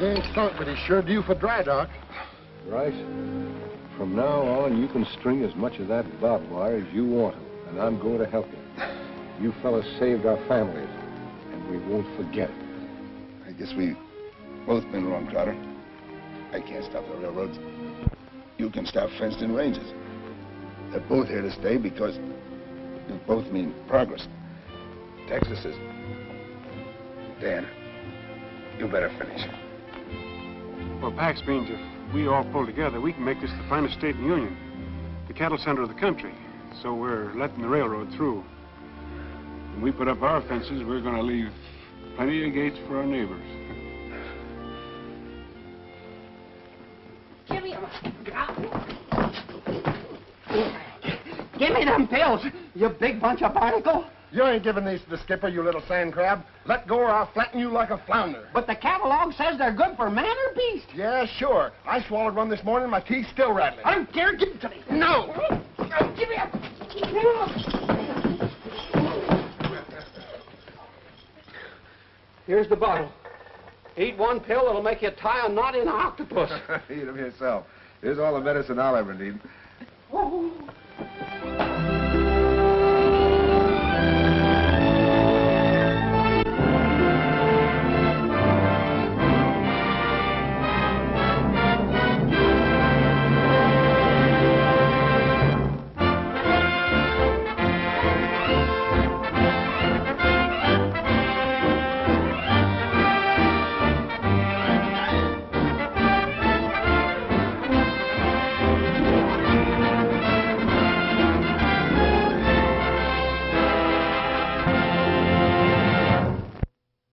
Speaker 1: He ain't sunk, but he's sure due for dry dock.
Speaker 7: Right.
Speaker 18: from now on, you can string as much of that barbed wire as you want to, and I'm going to help you. You fellas saved our families, and we won't forget it.
Speaker 1: I guess we both been wrong, Trotter. I can't stop the railroads. You can stop fenced-in ranges. They're both here to stay because you both mean progress. Texas is... Dan, you better finish.
Speaker 2: Well, Pax means if we all pull together, we can make this the finest state in the Union. The cattle center of the country. So we're letting the railroad through. When we put up our fences, we're going to leave plenty of gates for our neighbors.
Speaker 5: Give me them pills, you big bunch of barnacle.
Speaker 1: You ain't giving these to the skipper, you little sand crab. Let go or I'll flatten you like a flounder.
Speaker 5: But the catalog says they're good for man or beast.
Speaker 1: Yeah, sure. I swallowed one this morning, my teeth's still rattling.
Speaker 5: I don't care, give it to me.
Speaker 1: No!
Speaker 5: No, give me up. Here's the bottle. Eat one pill, it'll make you tie a knot in an octopus.
Speaker 1: Eat them yourself. Here's all the medicine I'll ever need.
Speaker 5: Oh.